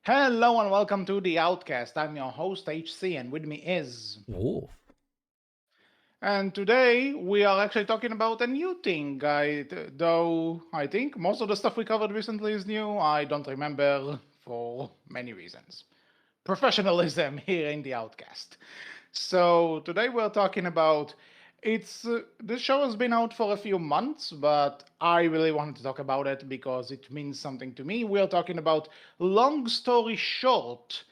Hello and welcome to the Outcast. I'm your host HC, and with me is. Wolf. And today we are actually talking about a new thing. Though I think most of the stuff we covered recently is new, I don't remember for many reasons. Professionalism here in the Outcast. So today we're talking about it's this show has been out for a few months, but I really wanted to talk about it because it means something to me. We're talking about Long Story Short,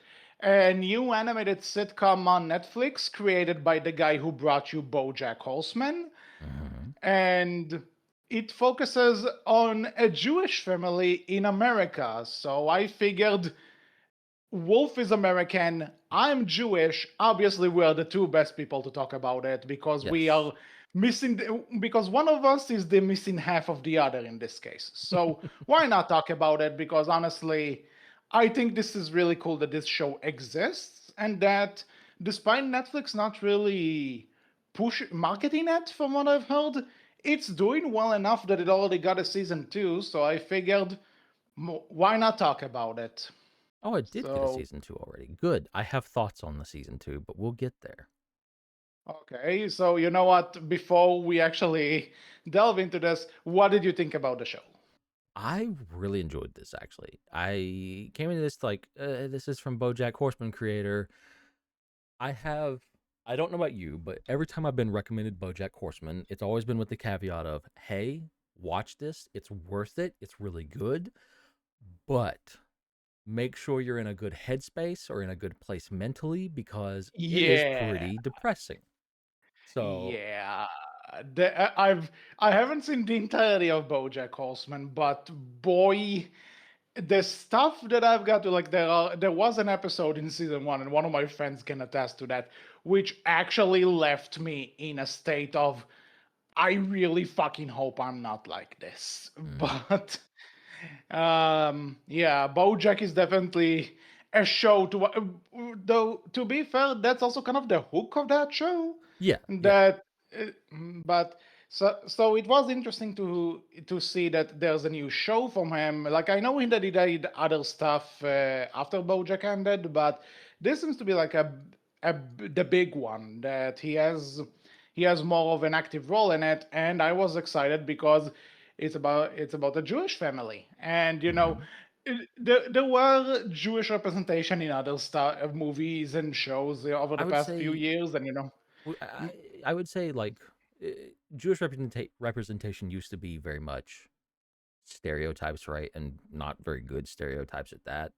a new animated sitcom on Netflix created by the guy who brought you BoJack Horseman, Hmm. and it focuses on a Jewish family in America. So I figured Wolf is American. I'm Jewish. Obviously, we are the two best people to talk about it because we Yes. are because one of us is the missing half of the other in this case. So why not talk about it? Because honestly, I think this is really cool that this show exists and that despite Netflix not really push marketing it from what I've heard, it's doing well enough that it already got a season two. So I figured, why not talk about it? Oh, it did get a So season two already. Good. I have thoughts on the season two, but we'll get there. okay, so you know what? Before we actually delve into this, what did you think about the show? I really enjoyed this actually. I came into this like this is from BoJack Horseman creator. I have I don't know about you, but every time I've been recommended BoJack Horseman, it's always been with the caveat of, "Hey, watch this. It's worth it. It's really good, but make sure you're in a good headspace or in a good place mentally because it is Yeah, pretty depressing." So yeah. I haven't seen the entirety of BoJack Horseman, but boy, the stuff that I've got to like there was an episode in season one, and one of my friends can attest to that, which actually left me in a state of I really fucking hope I'm not like this. mm, But yeah, BoJack is definitely a show to though. To be fair, that's also kind of the hook of that show. yeah, yeah. That, uh, but so it was interesting to see that there's a new show from him. Like I know that he did other stuff after BoJack ended, but this seems to be like the big one that he has more of an active role in it, and I was excited because it's about a Jewish family, and Hmm. there were Jewish representation in other movies and shows over I the would past few say, years, and w- mm, I would say like uh, Jewish representation used to be very much stereotypes, right, and not very good stereotypes at that.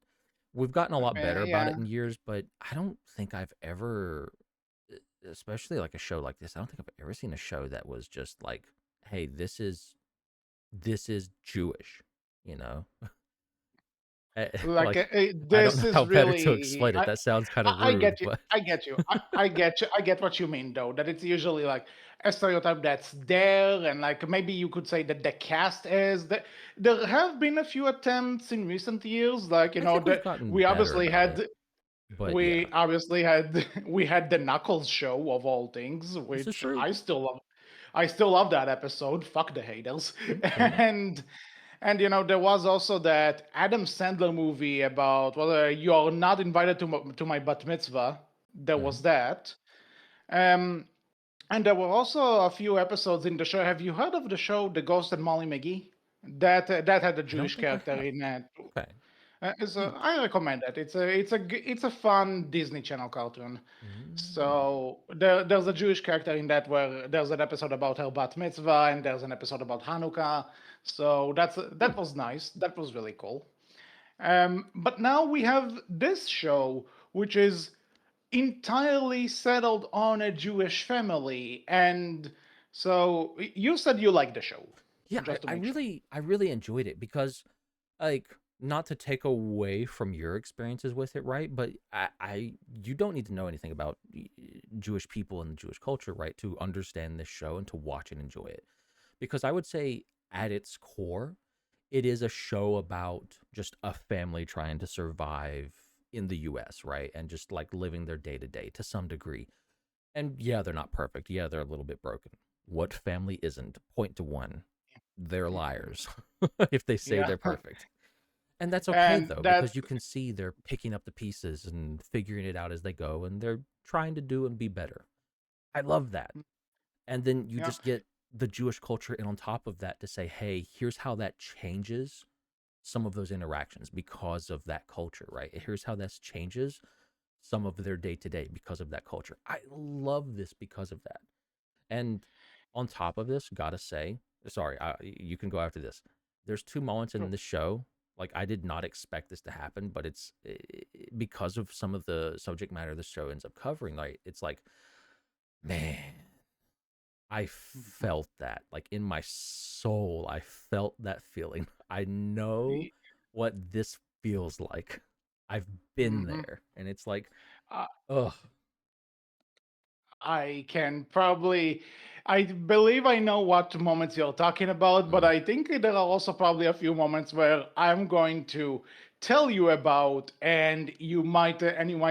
We've gotten a lot better about yeah, it in years, but I don't think I've ever, especially like a show like this, I don't think I've ever seen a show that was just like, hey, this is Jewish, you know. like Like I don't this know how is better to really explain it. That sounds kind of I rude, get you. but I get you. I get you. I get what you mean, though. That it's usually like a stereotype that's there, and like maybe you could say that the cast is. There have been a few attempts in recent years, like I think we've that gotten we better obviously about it. had. But We yeah, obviously had we had the Knuckles show of all things, this is which true. I still love. I still love that episode. Fuck the haters. Same. And there was also that Adam Sandler movie about whether you're not invited to my bat mitzvah. There Hmm. was that. Um, and there were also a few episodes in the show. Have you heard of the show The Ghost and Molly McGee? That had a I don't Jewish think I character have. in it. Okay. So Hmm. I recommend it. It's a fun Disney Channel cartoon. Mm. So there's a Jewish character in that where there's an episode about her bat mitzvah and there's an episode about Hanukkah. So Hmm. that was nice. That was really cool. But now we have this show, which is entirely settled on a Jewish family. And so you said you like the show, Yeah, just to I make sure. really I really enjoyed it because like not to take away from your experiences with it, right? But I you don't need to know anything about Jewish people and the Jewish culture, right, to understand this show and to watch and enjoy it. Because I would say at its core, it is a show about just a family trying to survive in the US, right? And just like living their day to day to some degree. And yeah, they're not perfect. Yeah, they're a little bit broken. What family isn't? Point to one. They're liars if they say Yeah. they're perfect. And that's okay And though, that because you can see they're picking up the pieces and figuring it out as they go, and they're trying to do and be better. I love that. And then you yeah. just get the Jewish culture, and on top of that, to say, hey, here's how that changes some of those interactions because of that culture, right? Here's how this changes some of their day to day because of that culture. I love this because of that. And on top of this, gotta say, sorry, you can go after this. There's two moments in Sure. this show, like I did not expect this to happen, but it's because of some of the subject matter the show ends up covering. Like it's like, man, I Mhm. felt that, like in my soul, I felt that feeling. I know Y- what this feels like. I've been mhm. there, and it's like, Uh, ugh. I can probably, I believe I know what moments you're talking about, but Mm, I think there are also probably a few moments where I'm going to tell you about, and you might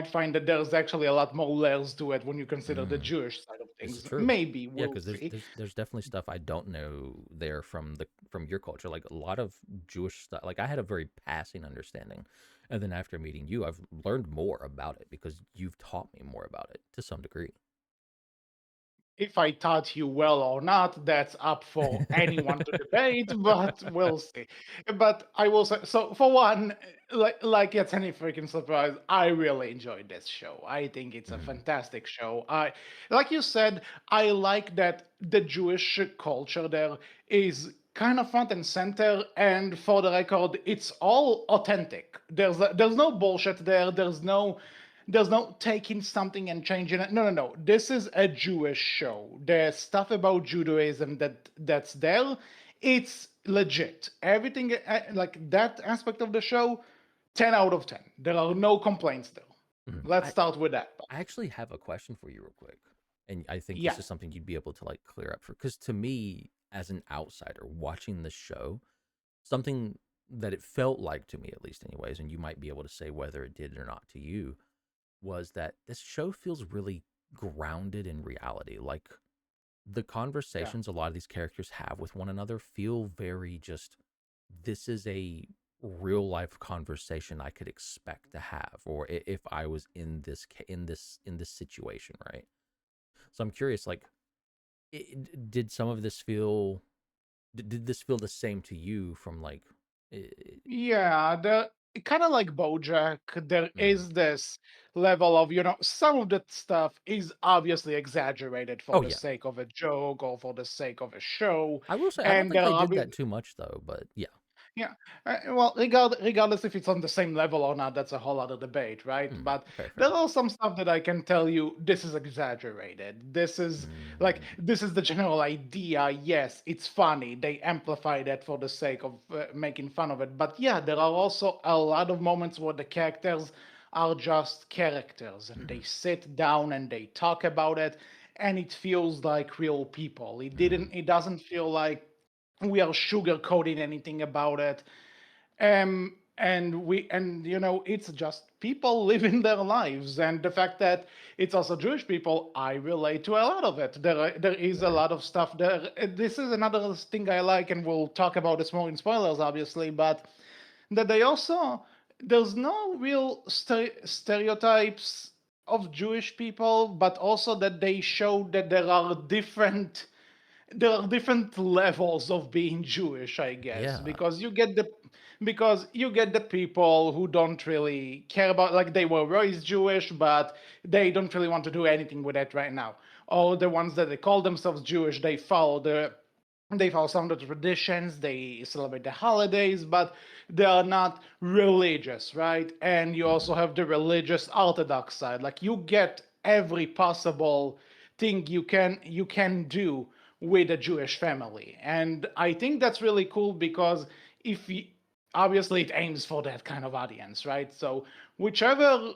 find that there's actually a lot more layers to it when you consider the mm. Jewish side of This is things. true. Maybe Yeah, we'll because there's see. there's there's definitely stuff I don't know there from your culture. Like a lot of Jewish stuff. Like I had a very passing understanding, and then after meeting you, I've learned more about it because you've taught me more about it to some degree. If I taught you well or not, that's up for anyone to debate, but we'll see. But I will say, so for one, like it's any freaking surprise, I really enjoyed this show. I think it's a Mhm, fantastic show. Like you said, I like that the Jewish culture there is kind of front and center, and for the record, it's all authentic. There's no bullshit there. There's no taking something and changing it. No, no, no. This is a Jewish show. There's stuff about Judaism that's there. It's legit. Everything like that aspect of the show, 10 out of 10. There are no complaints there. mhm. Let's start with that. I actually have a question for you real quick. And I think Yeah, this is something you'd be able to like clear up for, because to me, as an outsider watching the show, something that it felt like to me, at least anyways, and you might be able to say whether it did or not to you, was that this show feels really grounded in reality. Like the yeah. conversations a lot of these characters have with one another feel very just, this is a real life conversation I could expect to have, or if I was in this situation, right? So I'm curious, like, did some of this feel, did this feel the same to you from like, i- Yeah, the kind of like BoJack, there mm. is this level of, some of that stuff is obviously exaggerated for Oh the yeah. sake of a joke or for the sake of a show, I will say I don't and think there they are did that too much though, but yeah. yeah. Well, regardless if it's on the same level or not, that's a whole other debate, right? Mm, But fair, there fair. are some stuff that I can tell you this is exaggerated. Mm, This is the general idea. Yes, it's funny. They amplify that for the sake of making fun of it. But yeah, there are also a lot of moments where the characters are just characters and they mhm, sit down and they talk about it and it feels like real people. mm, It doesn't feel like we are sugarcoating anything about it. And it's just people living their lives, and the fact that it's also Jewish people, I relate to a lot of it. There is a fair. lot of stuff there. This is another thing I like, and we'll talk about this more in spoilers, obviously, but that they also, there's no real stereotypes of Jewish people, but also that they show that there are different levels of being Jewish, I guess, Yeah. because you get the people who don't really care about, like, they were raised Jewish, but they don't really want to do anything with it right now. Or the ones that they call themselves Jewish, they follow some of the traditions, they celebrate the holidays, but they are not religious, right? And you also Mhm, have the religious Orthodox side. Like, you get every possible thing you can do with a Jewish family. And I think that's really cool because if you, obviously it aims for that kind of audience, right? So whichever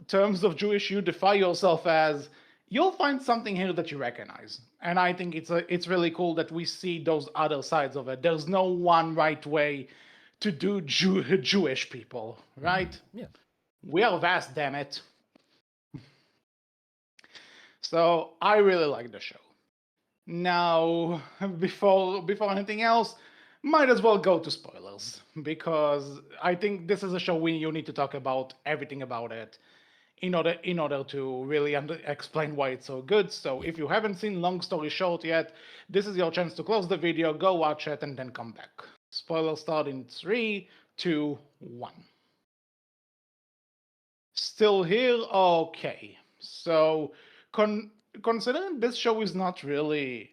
terms of Jewish you define yourself as, you'll find something here that you recognize. And I think it's really cool that we see those other sides of it. There's no one right way to do Jewish people, mhm. right? Yeah. We are vast, damn it. So I really like the show. Now, before anything else, might as well go to spoilers because I think this is a show we you need to talk about everything about it in order to really explain why it's so good. So Yeah. if you haven't seen Long Story Short yet, this is your chance to close the video, go watch it, and then come back. Spoilers start in three, two, one. Still here? Okay. So con- considering this show is not really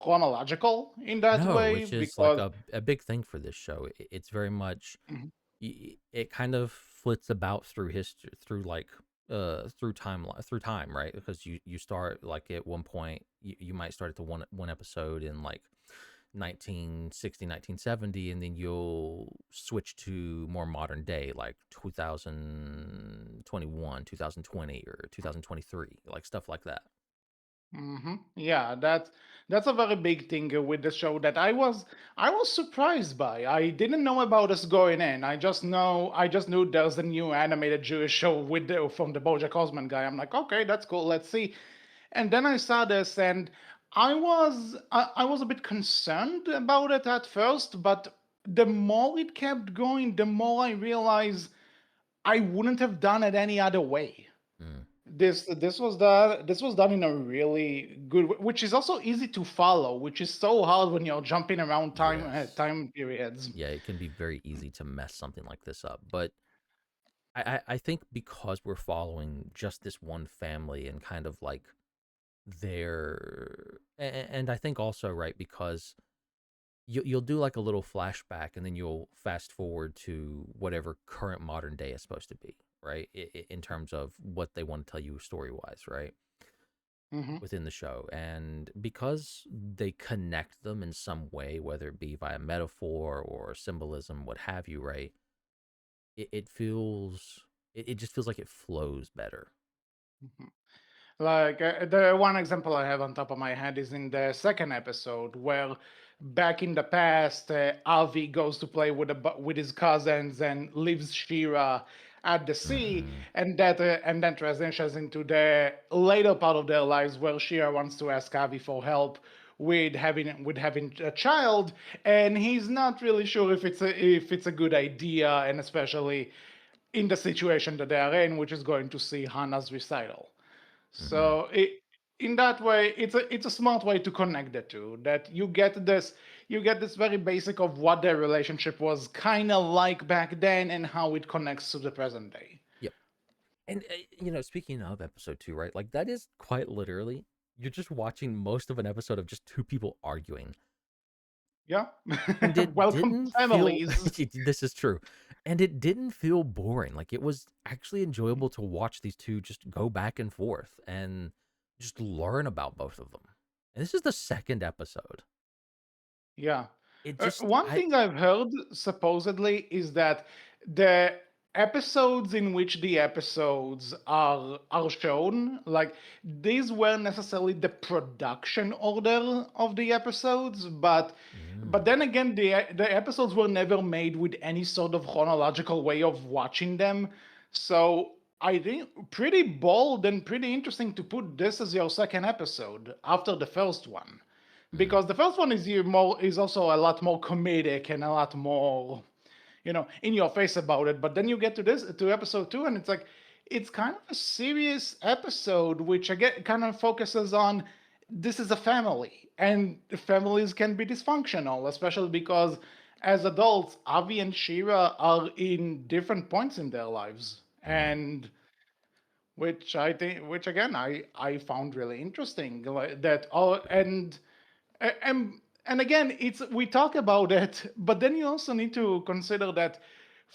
chronological in that No, way which is like because a big thing for this show. It's very much Mhm. it kind of flits about through history, through like through through time, right? Because you start like at one point you might start at the one episode in like 1960, 1970, and then you'll switch to more modern day like 2021, 2020, or 2023, like stuff like that. Yeah, that's a very big thing with the show that I was surprised by. I didn't know about this going in. I just knew there's a new animated Jewish show from the BoJack Horseman guy. I'm like, okay, that's cool. Let's see. And then I saw this, and I was a bit concerned about it at first, but the more it kept going, the more I realized I wouldn't have done it any other way. Mm, This was done in a really good way, which is also easy to follow, which is so hard when you're jumping around yes. time periods. Yeah, it can be very easy to mess something like this up. But I think because we're following just this one family and kind of like and I think also, right, because you'll do like a little flashback and then you'll fast forward to whatever current modern day is supposed to be, right? In terms of what they want to tell you story wise, right? Hmm. Within the show. And because they connect them in some way, whether it be via metaphor or symbolism, what have you, right? It feels, it just feels like it flows better. Like the one example I have on top of my head is in the second episode where back in the past, Avi goes to play with his cousins and leaves Shira at the sea, Hmm. and then transitions into the later part of their lives where Shira wants to ask Avi for help with having a child, and he's not really sure if it's a good idea, and especially in the situation that they are in, which is going to see Hannah's recital. Hmm. In that way, it's a smart way to connect the two. That you get this very basic of what their relationship was kind of like back then and how it connects to the present day. Yep. And speaking of episode 2, right? Like that is quite literally you're just watching most of an episode of just two people arguing. Yeah. And it Welcome to didn't feel families. this is true. And it didn't feel boring. Like it was actually enjoyable to watch these two just go back and forth and just learn about both of them. And this is the second episode. Yeah. It just One I thing I've heard supposedly is that the episodes in which the episodes are shown, like these weren't necessarily the production order of the episodes, but mm, then again, the episodes were never made with any sort of chronological way of watching them. So I think pretty bold and pretty interesting to put this as your second episode after the first one, mm, because the first one is also a lot more comedic and a lot more in your face about it. But then you get to episode two, and it's kind of a serious episode, which again kind of focuses on this is a family, and the families can be dysfunctional, especially because as adults, Avi and Shira are in different points in their lives, mm, and which again I found really interesting, like, that all and again, it's we talk about it, but then you also need to consider that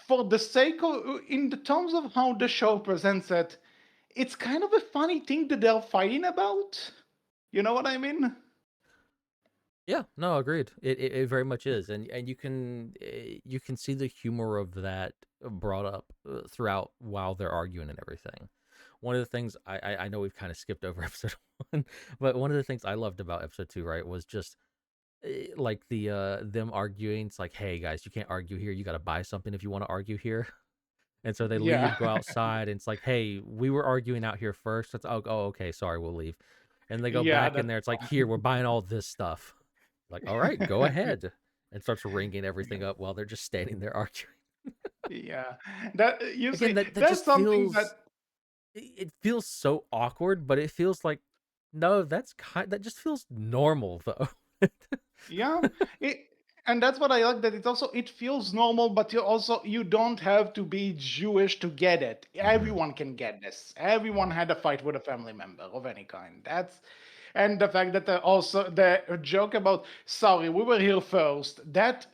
for the sake of in the terms of how the show presents it, it's kind of a funny thing that they're fighting about. You know what I mean? yeah, no, agreed. It very much is, and you can see the humor of that brought up throughout while they're arguing and everything. One of the things I know we've kind of skipped over episode 1, but one of the things I loved about episode 2, right, was just like them arguing. It's like, hey guys, you can't argue here. You got to buy something if you want to argue here. And so they Yeah, leave, go outside, and it's like, hey, we were arguing out here first. That's okay, sorry, we'll leave. And they go yeah, back in that's there. It's like, here, we're buying all this stuff. Like, all right, go ahead. and starts ringing everything up while they're just standing there arguing. Yeah, that you Again, see, that that's just something that feels it feels so awkward, but it feels like no, that just feels normal though. yeah, it, and that's what I like, that it also it feels normal, but you don't have to be Jewish to get it. Hmm. Everyone can get this. Everyone Hmm. had a fight with a family member of any kind. That's and the fact that also the joke about sorry we were here first, that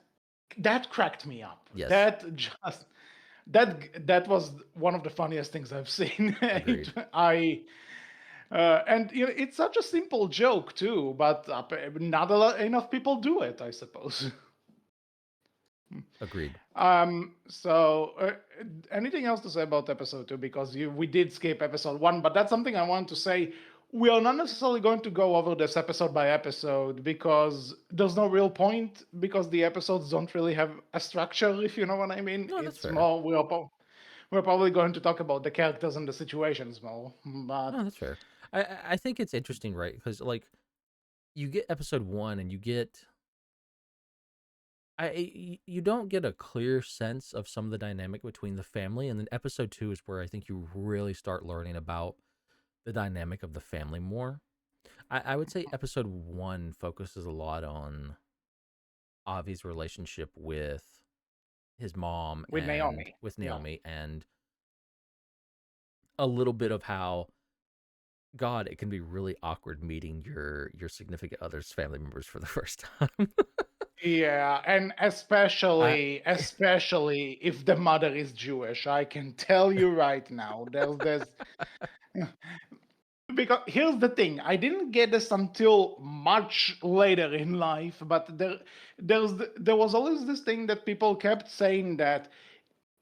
cracked me up. Yes, That just that was one of the funniest things I've seen. agreed. And you know, it's such a simple joke too, but not enough people do it, I suppose. Agreed. So, anything else to say about episode two? Because we did skip episode one, but that's something I want to say. We are not necessarily going to go over this episode by episode because there's no real point, because the episodes don't really have a structure, if you know what I mean. No, that's It's fair. more, we're probably going to talk about the characters and the situations more. No, But that's fair. I think it's interesting, right? Because like you get episode one, and you get you don't get a clear sense of some of the dynamic between the family, and then episode two is where I think you really start learning about the dynamic of the family more. I would say episode one focuses a lot on Avi's relationship with his mom with and Naomi, with yeah. Naomi, and a little bit of how God, it can be really awkward meeting your significant other's family members for the first time. Yeah, and I especially if the mother is Jewish, I can tell you right now. There's because here's the thing, I didn't get this until much later in life, but there was always this thing that people kept saying, that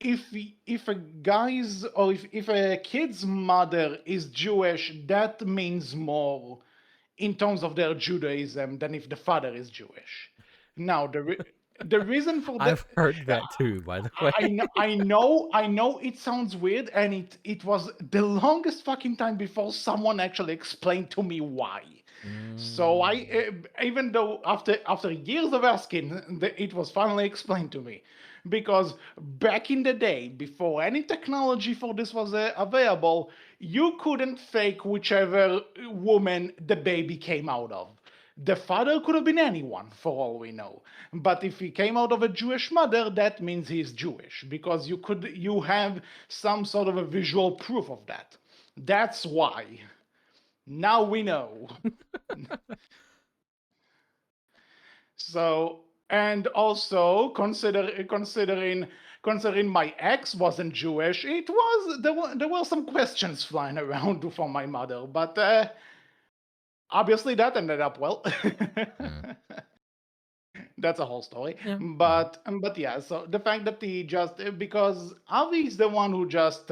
if a guy's or if a kid's mother is Jewish, that means more in terms of their Judaism than if the father is Jewish. Now, the reason for that, I've heard that too, by the way. I know it sounds weird, and it was the longest fucking time before someone actually explained to me why. So Mm, even though after years of asking, it was finally explained to me, because back in the day, before any technology for this was available, you couldn't fake whichever woman the baby came out of. The father could have been anyone, for all we know. But if he came out of a Jewish mother, that means he's Jewish, because you have some sort of a visual proof of that. That's why. Now we know. So, and also considering my ex wasn't Jewish, it was there were some questions flying around for my mother, but obviously that ended up well. mm. That's a whole story. Yeah, yeah. But yeah, so the fact that he just because Avi is the one who just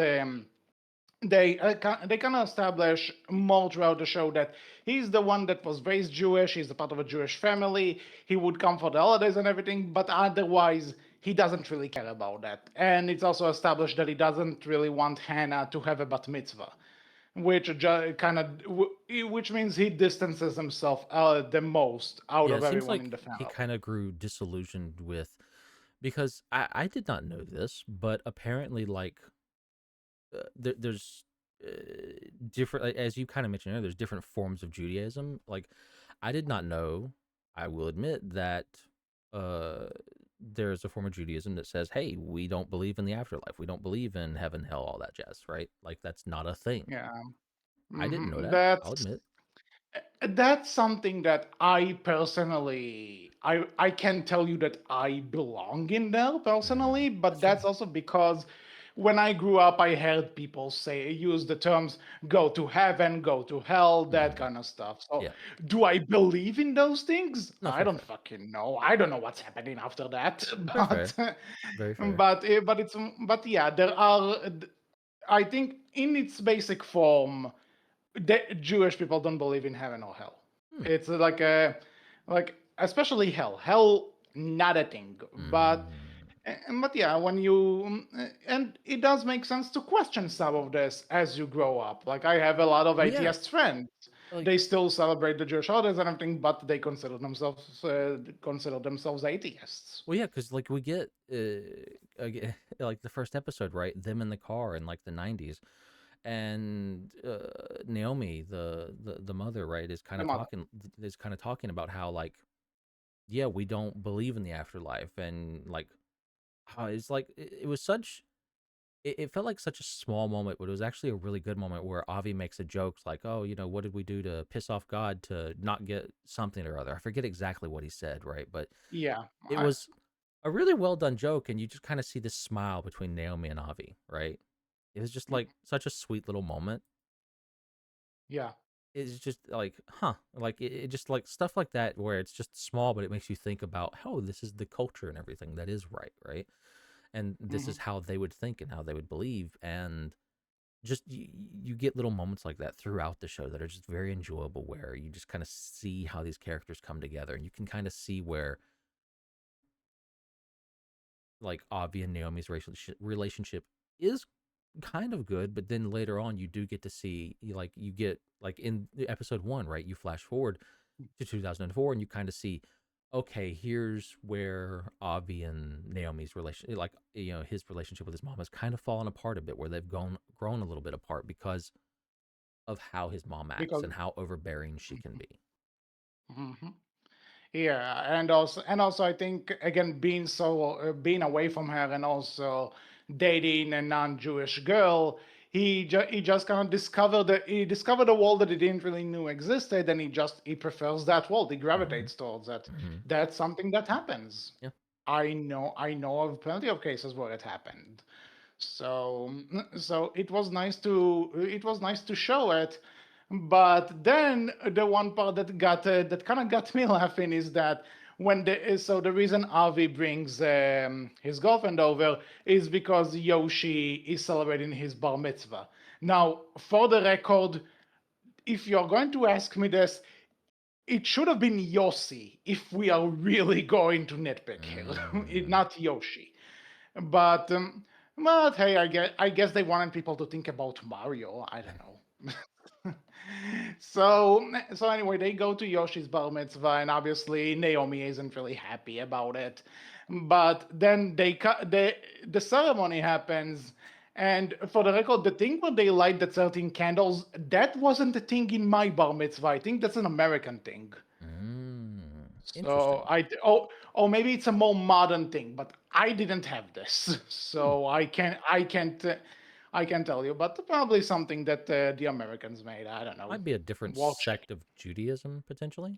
they kind of establish more throughout the show that he's the one that was raised Jewish. He's a part of a Jewish family. He would come for the holidays and everything, but otherwise he doesn't really care about that. And it's also established that he doesn't really want Hannah to have a bat mitzvah, which which means he distances himself the most out Yeah, of it seems everyone like in the he family. kind of grew disillusioned with because I did not know this, but apparently like there's uh, different like, as you kind of mentioned earlier, there's different forms of Judaism. Like I did not know, I will admit that uh there's a form of Judaism that says, "Hey, we don't believe in the afterlife. We don't believe in heaven, hell, all that jazz." Right? Like that's not a thing. Yeah. I didn't know Hmm. that. I'll admit. That's something that I personally I can tell you that I belong in there personally, but That's that's fair. also because when I grew up I heard people say use the terms go to heaven, go to hell, that Hmm. kind of stuff. So Yeah. do I believe in those things? No, I fair, don't fair, fucking know. I don't know what's happening after that. fair, fair, very fair. But yeah, there are I think in its basic form the Jewish people don't believe in heaven or hell. Hmm. It's like especially hell. Hell, not a thing. Mm. But yeah, when you and it does make sense to question some of this as you grow up. Like I have a lot of Oh yeah, atheist friends, Like, they still celebrate the Jewish holidays and everything, but they consider themselves atheists. well, yeah, because like we get like the first episode, right? Them in the car in like the '90s, and Naomi, the mother, right, The mother, is kind of talking about how like, yeah, we don't believe in the afterlife, and like how it's like it was such it felt like such a small moment, but it was actually a really good moment where Avi makes a joke like, "Oh, what did we do to piss off God to not get something or other?" I forget exactly what he said, right? But yeah, it was a really well done joke, and you just kind of see this smile between Naomi and Avi, right? It was just like such a sweet little moment. yeah. It's just like, huh, like it just like stuff like that where it's just small, but it makes you think about, oh, this is the culture and everything that is right, right? And this is Mhm. how they would think and how they would believe, and just you get little moments like that throughout the show that are just very enjoyable where you just kind of see how these characters come together, and you can kind of see where like Avi and Naomi's relationship is kind of good, but then later on you do get to see like you get like in episode 1, right? You flash forward to 2004 and you kind of see, okay, here's where Avi and Naomi's relation, like his relationship with his mom has kind of fallen apart a bit, where they've grown a little bit apart because of how his mom acts Because and how overbearing she can be. Mhm. Yeah, and also I think again being away from her and also dating a non-Jewish girl, he just kind of discovered a world that he didn't really knew existed, and he prefers that world. He Hmm. gravitates towards that. Hmm. That's something that happens. Yeah. I know of plenty of cases where it happened. So it was nice to show it, but then the one part that kind of got me laughing is that the reason Avi brings his girlfriend over is because Yoshi is celebrating his bar mitzvah. Now, for the record, if you're going to ask me this, it should have been Yossi if we are really going to nitpick here, Mm. not Yoshi. But but hey, I guess they wanted people to think about Mario. I don't know. So anyway, they go to Yoshi's bar mitzvah, and obviously Naomi isn't really happy about it. But then the ceremony happens, and for the record, the thing where they light the 13 candles, that wasn't a thing in my bar mitzvah. I think that's an American thing. Mm. So Interesting. or maybe it's a more modern thing, but I didn't have this, Hmm. so I can't tell you. But probably something that the Americans made. I don't know. Might be a different Watch sect of Judaism potentially.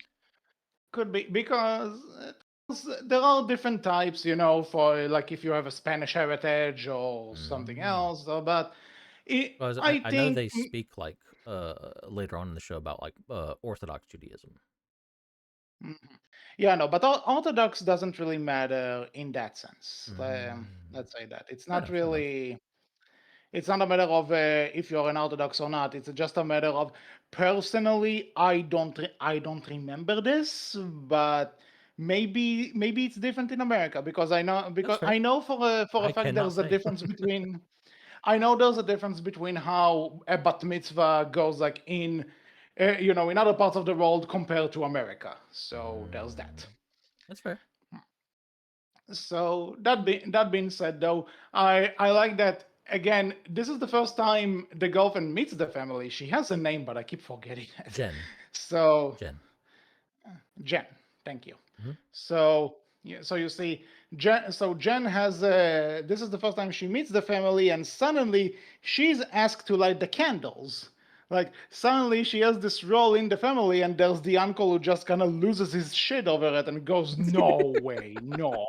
could be because there are different types, for like if you have a Spanish heritage or something Mm. else. But Because I I know think. they speak like later on in the show about like Orthodox Judaism. Mhm. Yeah, no, but Orthodox doesn't really matter in that sense. Mm. Let's say that it's Fair not enough. Fair enough. really. It's not a matter of if you're an Orthodox or not. It's just a matter of personally, I don't remember this, but maybe it's different in America because I know That's because fair. I know for a I fact cannot there's a say. difference between. I know there's a difference between how a bat mitzvah goes like in other parts of the world compared to America. So there's Mm. that. That's fair. So that being said, though, I like that. Again, this is the first time the girlfriend meets the family. She has a name, but I keep forgetting it. Jen. So Jen. Jen, thank you. Hmm. So yeah, so you see, Jen has this is the first time she meets the family, and suddenly she's asked to light the candles. Like suddenly she has this role in the family, and there's the uncle who just kind of loses his shit over it and goes, "No way, no."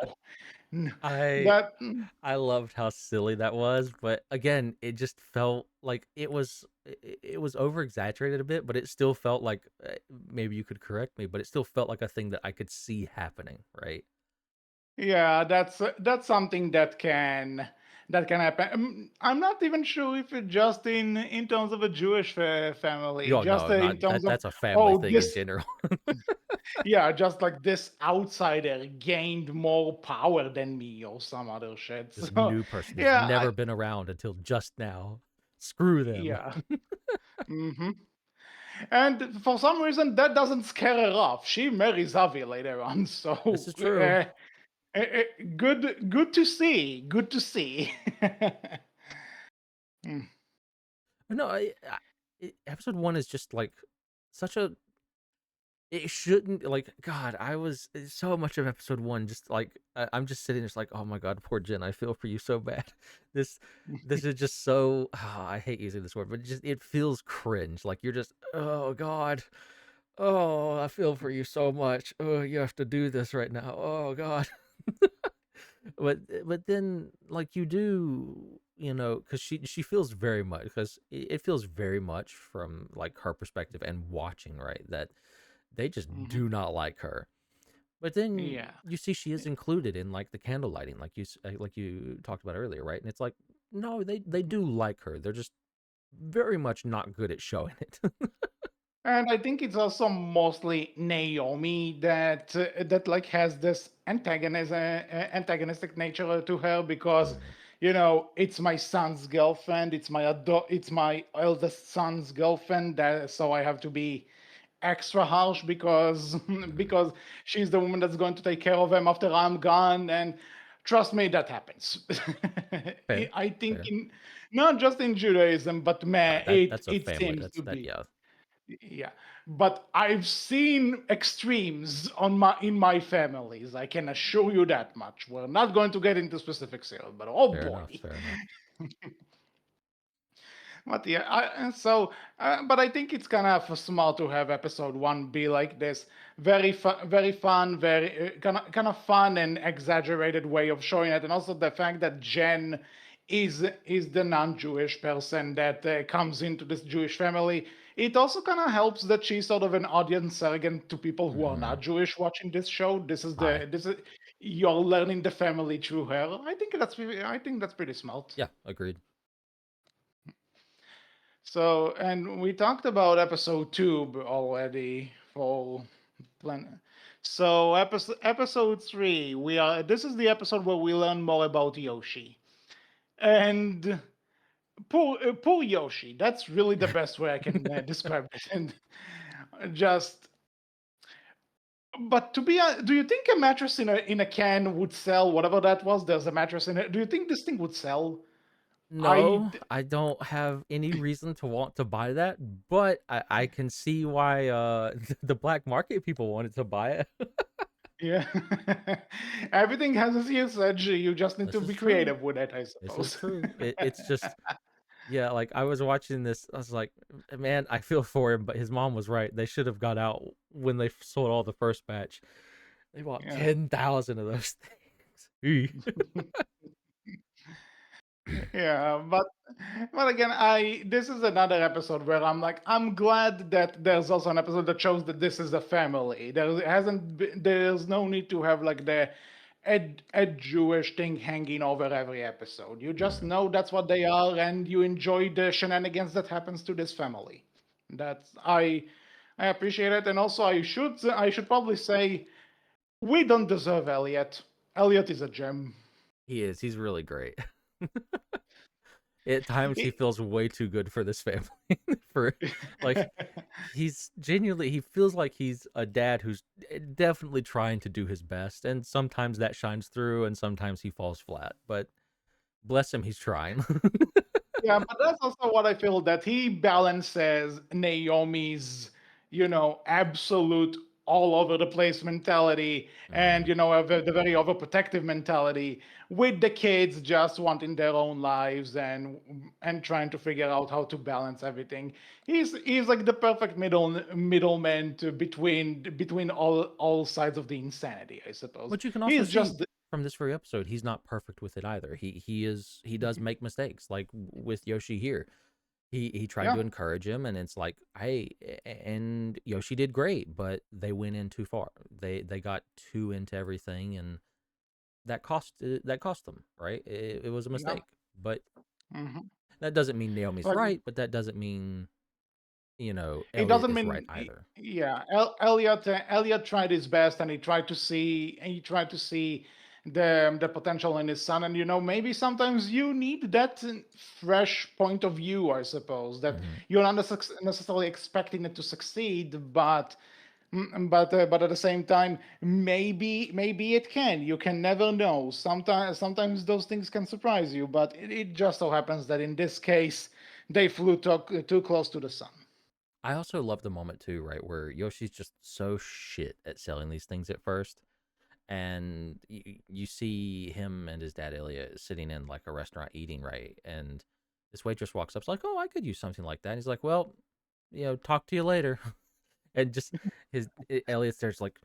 I That I loved how silly that was, but again, it just felt like it was over exaggerated a bit, but it still felt like maybe you could correct me, but it still felt like a thing that I could see happening, right? Yeah, that's something that can happen. I'm not even sure if it just in terms of a Jewish family, Yo, just no, in not terms that. of That's a family oh thing in this general. yeah, just like this outsider gained more power than me or some other shit. This So new person has yeah, never been around until just now. Screw them. yeah. hmm And for some reason, that doesn't scare her off. She marries Avi later on, This so is true. good to see. Good to see. Mm, No, episode 1 is just like such a it shouldn't like God. I was so much of episode 1 just like I'm just sitting there just like, oh my God, poor Jen. I feel for you so bad. This this is just so I hate using this word, but it feels cringe. Like you're just oh God. Oh, I feel for you so much. Oh, you have to do this right now. Oh God. but then like you do, because she feels very much because it feels very much from like her perspective and watching, right, that they just mhm. do not like her. But then Yeah. you see she is included in like the candle lighting, like you talked about earlier, right? And it's like, no, they do like her. They're just very much not good at showing it. And I think it's also mostly Naomi that like has this antagonistic nature to her because Mm, it's my son's girlfriend, it's my eldest son's girlfriend, so I have to be extra harsh because mhm. because she's the woman that's going to take care of him after I'm gone. And trust me, that happens. Fair, I think fair. in not just in Judaism, but man, That's a it family. seems That's to that. be. Yeah, Yeah, but I've seen extremes on my in my families. I can assure you that much. We're not going to get into specifics here, but oh fair enough. boy. Fair enough. But yeah, but I think it's kind of smart to have episode one be like this, very fun, very kind of fun and exaggerated way of showing it, and also the fact that Jen is the non-Jewish person that comes into this Jewish family. It also kind of helps that she's sort of an audience surrogate to people who are Hmm. not Jewish watching this show. Hi. This is You're learning the family through her. I think that's pretty smart. Yeah, agreed. So, and we talked about episode two already for plan. So, episode three, this is the episode where we learn more about Yoshi. And poor Yoshi. That's really the best way I can describe it. And just, but do you think a mattress in a can would sell? Whatever that was, there's a mattress in it. Do you think this thing would sell? I No, I don't have any reason to want to buy that, but I can see why the black market people wanted to buy it. Yeah. Everything has its usage. You just need to This is be true. creative with it, I This is suppose. true. It's just yeah, like I was watching this, I was like, man, I feel for him, but his mom was right. They should have got out when they sold all the first batch. They bought Yeah. 10,000 of those things. Yeah, but again, I this is another episode where I'm like, I'm glad that there's also an episode that shows that this is a family. There's no need to have like the a Jewish thing hanging over every episode. You just Mhm. know that's what they are, and you enjoy the shenanigans that happens to this family. That's I appreciate it, and also I should probably say we don't deserve Elliot. Elliot is a gem. He is. He's really great. At times he feels way too good for this family. For like he's genuinely he feels like he's a dad who's definitely trying to do his best, and sometimes that shines through and sometimes he falls flat, but bless him, he's trying. Yeah, but that's also what I feel that he balances Naomi's, absolute all over the place mentality and, Mhm. the very overprotective mentality with the kids just wanting their own lives and trying to figure out how to balance everything. He's like the perfect middleman between all sides of the insanity, I suppose. But you can also He's see just from this very episode, he's not perfect with it either. He does make mistakes, like with Yoshi here. He tried to yeah. encourage him, and it's like, hey, and Yoshi did great, but they went in too far. They got too into everything, and that cost them, right? It was a Yeah. mistake, but Hmm. that doesn't mean Naomi's Like right. But that doesn't mean it Elliot doesn't is right mean, either. yeah. Elliot tried his best, and he tried to see the potential in his son, and maybe sometimes you need that fresh point of view, I suppose, that Hmm. you're not necessarily expecting it to succeed, but at the same time, maybe it can. You can never know. Sometimes those things can surprise you, but it just so happens that in this case they flew too close to the sun. I also love the moment too, right, where Yoshi's just so shit at selling these things at first, and you see him and his dad Ilya sitting in like a restaurant eating, right, and this waitress walks up, it's like, oh, I could use something like that. And he's like, well, talk to you later, and just his Elliot's there's like,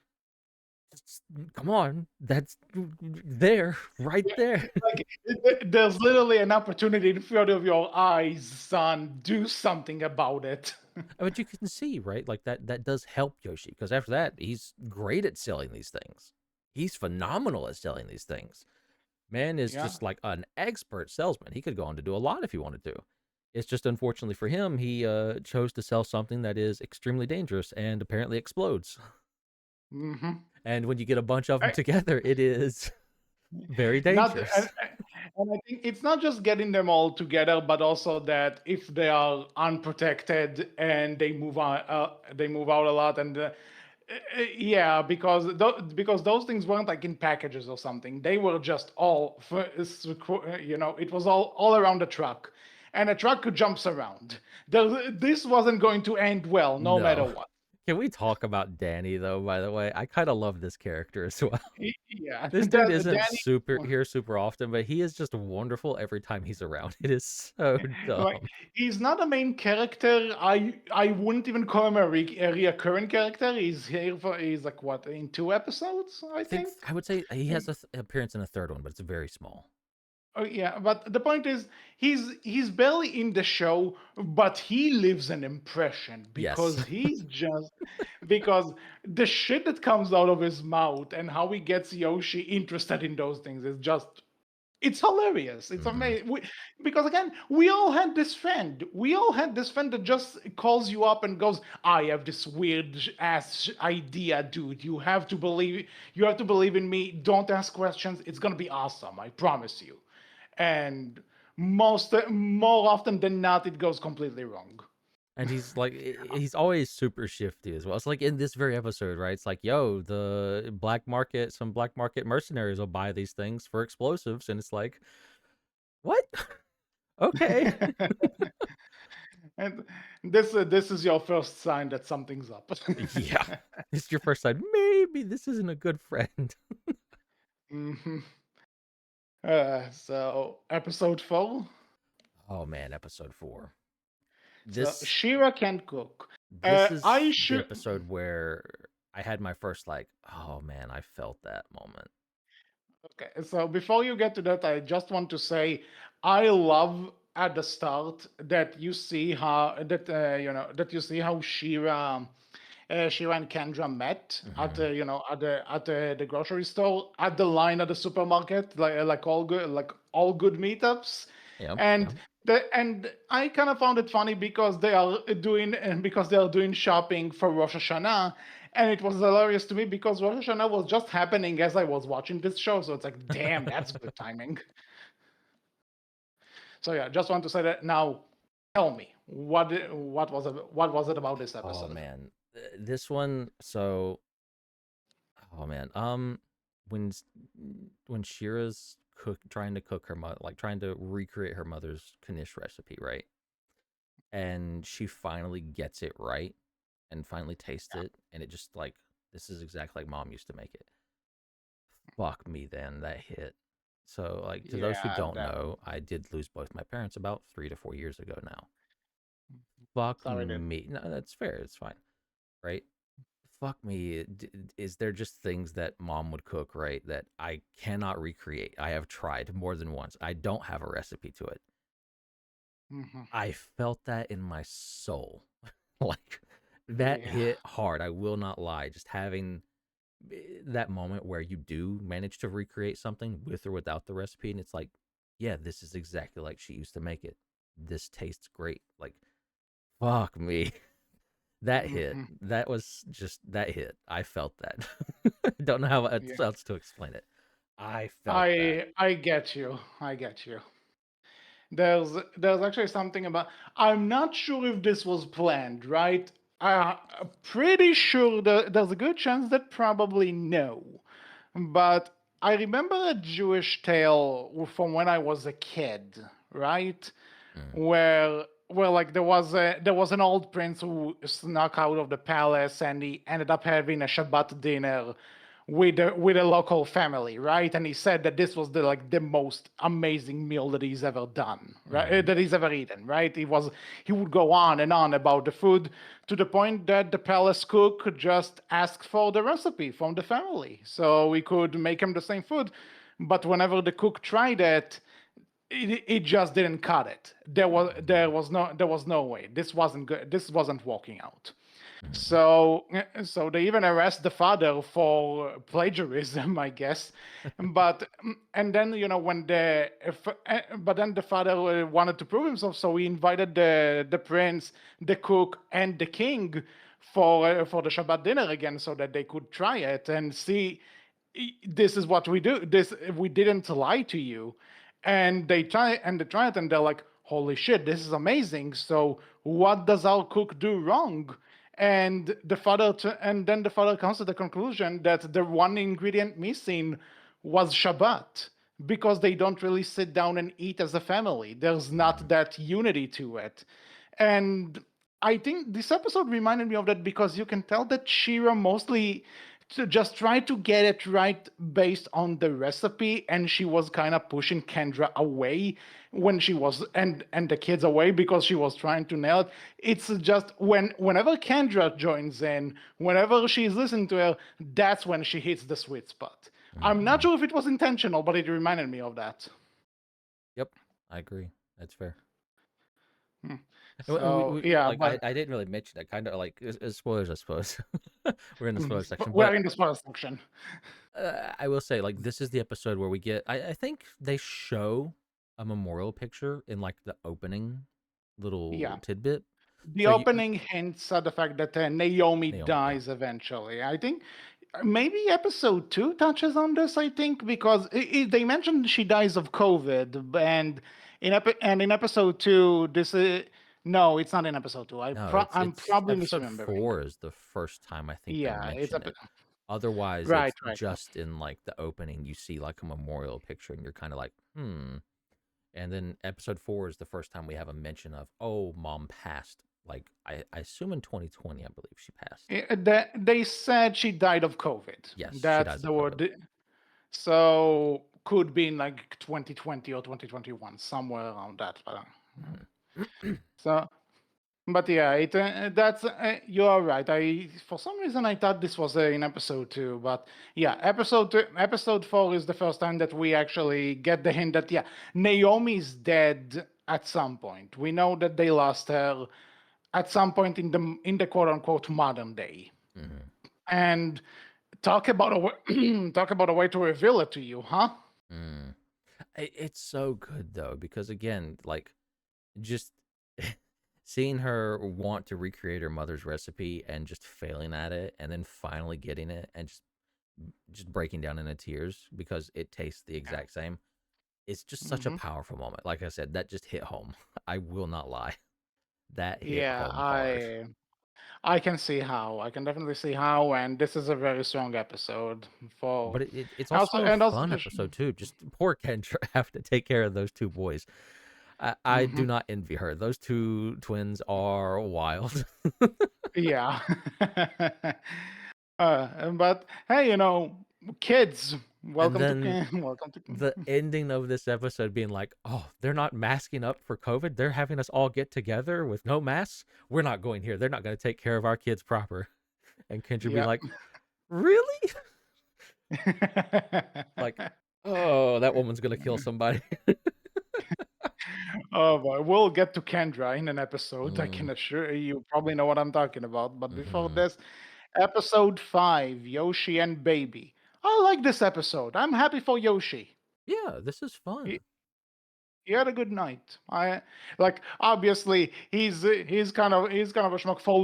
come on, that's there, right there. Like there's literally an opportunity in front of your eyes, son. Do something about it. But you can see, right? Like that does help Yoshi because after that, he's great at selling these things. He's phenomenal at selling these things. Man is Yeah. just like an expert salesman. He could go on to do a lot if he wanted to. It's just unfortunately for him, he chose to sell something that is extremely dangerous and apparently explodes. Mm-hmm. And when you get a bunch of them together, it is very Not dangerous. and I think it's not just getting them all together, but also that if they are unprotected and they move out a lot, and yeah, because those things weren't like in packages or something. They were just all it was all around the truck, and a truck jumps around. This wasn't going to end well, no matter No. what. Can we talk about Danny though, by the way? I kind of love this character as well. Yeah, This dude that isn't Danny. super here super often, but he is just wonderful every time he's around. It is so Like dumb. he's not a main character. I wouldn't even call him a reoccurring character. He's like what in 2 episodes, I I think think. I would say he has an appearance in a third one, but it's very small. Oh yeah, but the point is he's barely in the show, but he leaves an impression Yes. because the shit that comes out of his mouth and how he gets Yoshi interested in those things is just it's hilarious. It's Hmm. amazing. Because again, we all had this friend. We all had this friend that just calls you up and goes, "I have this weird ass idea, dude. You have to believe in me. Don't ask questions. It's gonna be awesome. I promise you." And more often than not, it goes completely wrong. And he's like he's always super shifty as well. It's like in this very episode, right? It's like, yo, the black market, some black market mercenaries will buy these things for explosives, and it's like, what? Okay. And this is your first sign that something's up. Yeah. It's your first time. Maybe this isn't a good friend. Mhm. So episode 4. Oh man, episode 4. So This Shira can cook. this I is the should. episode where I had my first like, oh man, I felt that moment. Okay, so before you get to that, I just want to say I love at the start that you see how that you see how Shira and Kendra met at Hmm. the grocery store, at the line at the supermarket, like all good meetups, Yep, and yep. and I kind of found it funny because they are doing shopping for Rosh Hashanah, and it was hilarious to me because Rosh Hashanah was just happening as I was watching this show, so it's like, damn, that's good timing. So yeah, just want to say that. Now, tell me what was it about this Oh episode? man, this one. So, oh man, when when Shira's trying to cook her mother, like trying to recreate her mother's knish recipe, right? And she finally gets it right, and finally tastes it, and it just like this is exactly like mom used to make it. Fuck me, then that hit. So, like to those who Yeah, don't that. know, I did lose both my parents about 3 to 4 years ago now. Fuck Sorry, dude. me. No, that's fair. It's fine, right? Fuck me. Is there just things that mom would cook, right, that I cannot recreate? I have tried more than once. I don't have a recipe to it. Hmm. I felt that in my soul. Like that Yeah. hit hard. I will not lie. Just having that moment where you do manage to recreate something with or without the recipe, and it's like, yeah, this is exactly like she used to make it. This tastes great. Like, fuck me. That hit. Hmm. That was just that hit. I felt that. I don't know how Yeah. else to explain it. I felt that. I get you. I get you. There's actually something about. I'm not sure if this was planned, right? I'm pretty sure that there's a good chance that probably no. But I remember a Jewish tale from when I was a kid, right? Mm, Where like there was an old prince who snuck out of the palace and he ended up having a Shabbat dinner with a local family, right? And he said that this was the most amazing meal that he's ever done, right? mm, That he's ever eaten, right? He would go on and on about the food to the point that the palace cook could just ask for the recipe from the family, so we could make him the same food. But whenever the cook tried it just didn't cut it. There was no way. This wasn't good. This wasn't working out. mm, So they even arrest the father for plagiarism, I guess. But and then when but then the father wanted to prove himself, so he invited the prince, the cook, and the king for the Shabbat dinner again, so that they could try it and see. This is what we do. This We didn't lie to you. And they try it and they're like, holy shit, this is amazing. So what does our cook do wrong? And then the father comes to the conclusion that the one ingredient missing was Shabbat, because they don't really sit down and eat as a family. There's not mm, that unity to it. And I think this episode reminded me of that, because you can tell that Shira mostly just tried to get it right based on the recipe, and she was kind of pushing Kendra away when she was and the kids away because she was trying to nail it. It's just whenever Kendra joins in, whenever she's listening to her, that's when she hits the sweet spot. I'm not mm. sure if it was intentional, but it reminded me of that. Yep, I agree. That's fair. Hmm. And So yeah, like but I didn't really mention it. Kind of like spoilers, I suppose. We're in the spoiler section, we are but in the spoiler section. I will say, like, this is the episode where we get. I think they show a memorial picture in like the opening Yeah. little tidbit. The So opening hints at the fact that Naomi Naomi, yeah, dies eventually. I think maybe episode two touches on this. I think because they mentioned she dies of COVID, and in episode two, no, it's not in episode two. no, I'm it's probably episode misremembering. 4 is the first time I think they Yeah, mention it. Otherwise, right, it's right. just in like the opening. You see like a memorial picture, and you're kind of like, hmm. And then episode 4 is the first time we have a mention of, oh, mom passed. Like I assume in 2020, I believe she passed. They said she died of COVID. Yes, she That's dies the of COVID. word. So could be in like 2020 or 2021, somewhere around that. Mhm. So, but yeah, that's you are right. I For some reason I thought this was in episode two, but yeah, episode four is the first time that we actually get the hint that yeah, Naomi's dead at some point. We know that they lost her at some point in the quote unquote modern day, Mhm. and talk about a talk about a way to reveal it to you, huh? Mm. It's so good though because again, like just seeing her want to recreate her mother's recipe and just failing at it and then finally getting it and just breaking down into tears because it tastes the exact same. It's just such a Hmm. powerful moment. Like I said, that just hit home. I will not lie. That hit Yeah, home hard. I can see how. I can definitely see how, and this is a very strong episode for But it's also also a and also. fun episode too. Just poor Kendra have to take care of those two boys. I Hmm. do not envy her. Those two twins are wild. Yeah. But hey, kids, And welcome to then welcome to. the ending of this episode being like, oh, they're not masking up for COVID. They're having us all get together with no masks. We're not going here. They're not going to take care of our kids proper. And Kendra be Yeah. like, really? Like, oh, that woman's going to kill somebody. Oh boy, we'll get to Kendra in an episode. I Mm, can assure you, probably know what I'm talking about. But before hmm. this, episode five, Yoshi and Baby. I like this episode. I'm happy for Yoshi. Yeah, this is fun. he had a good night. I like obviously he's kind of a schmuck for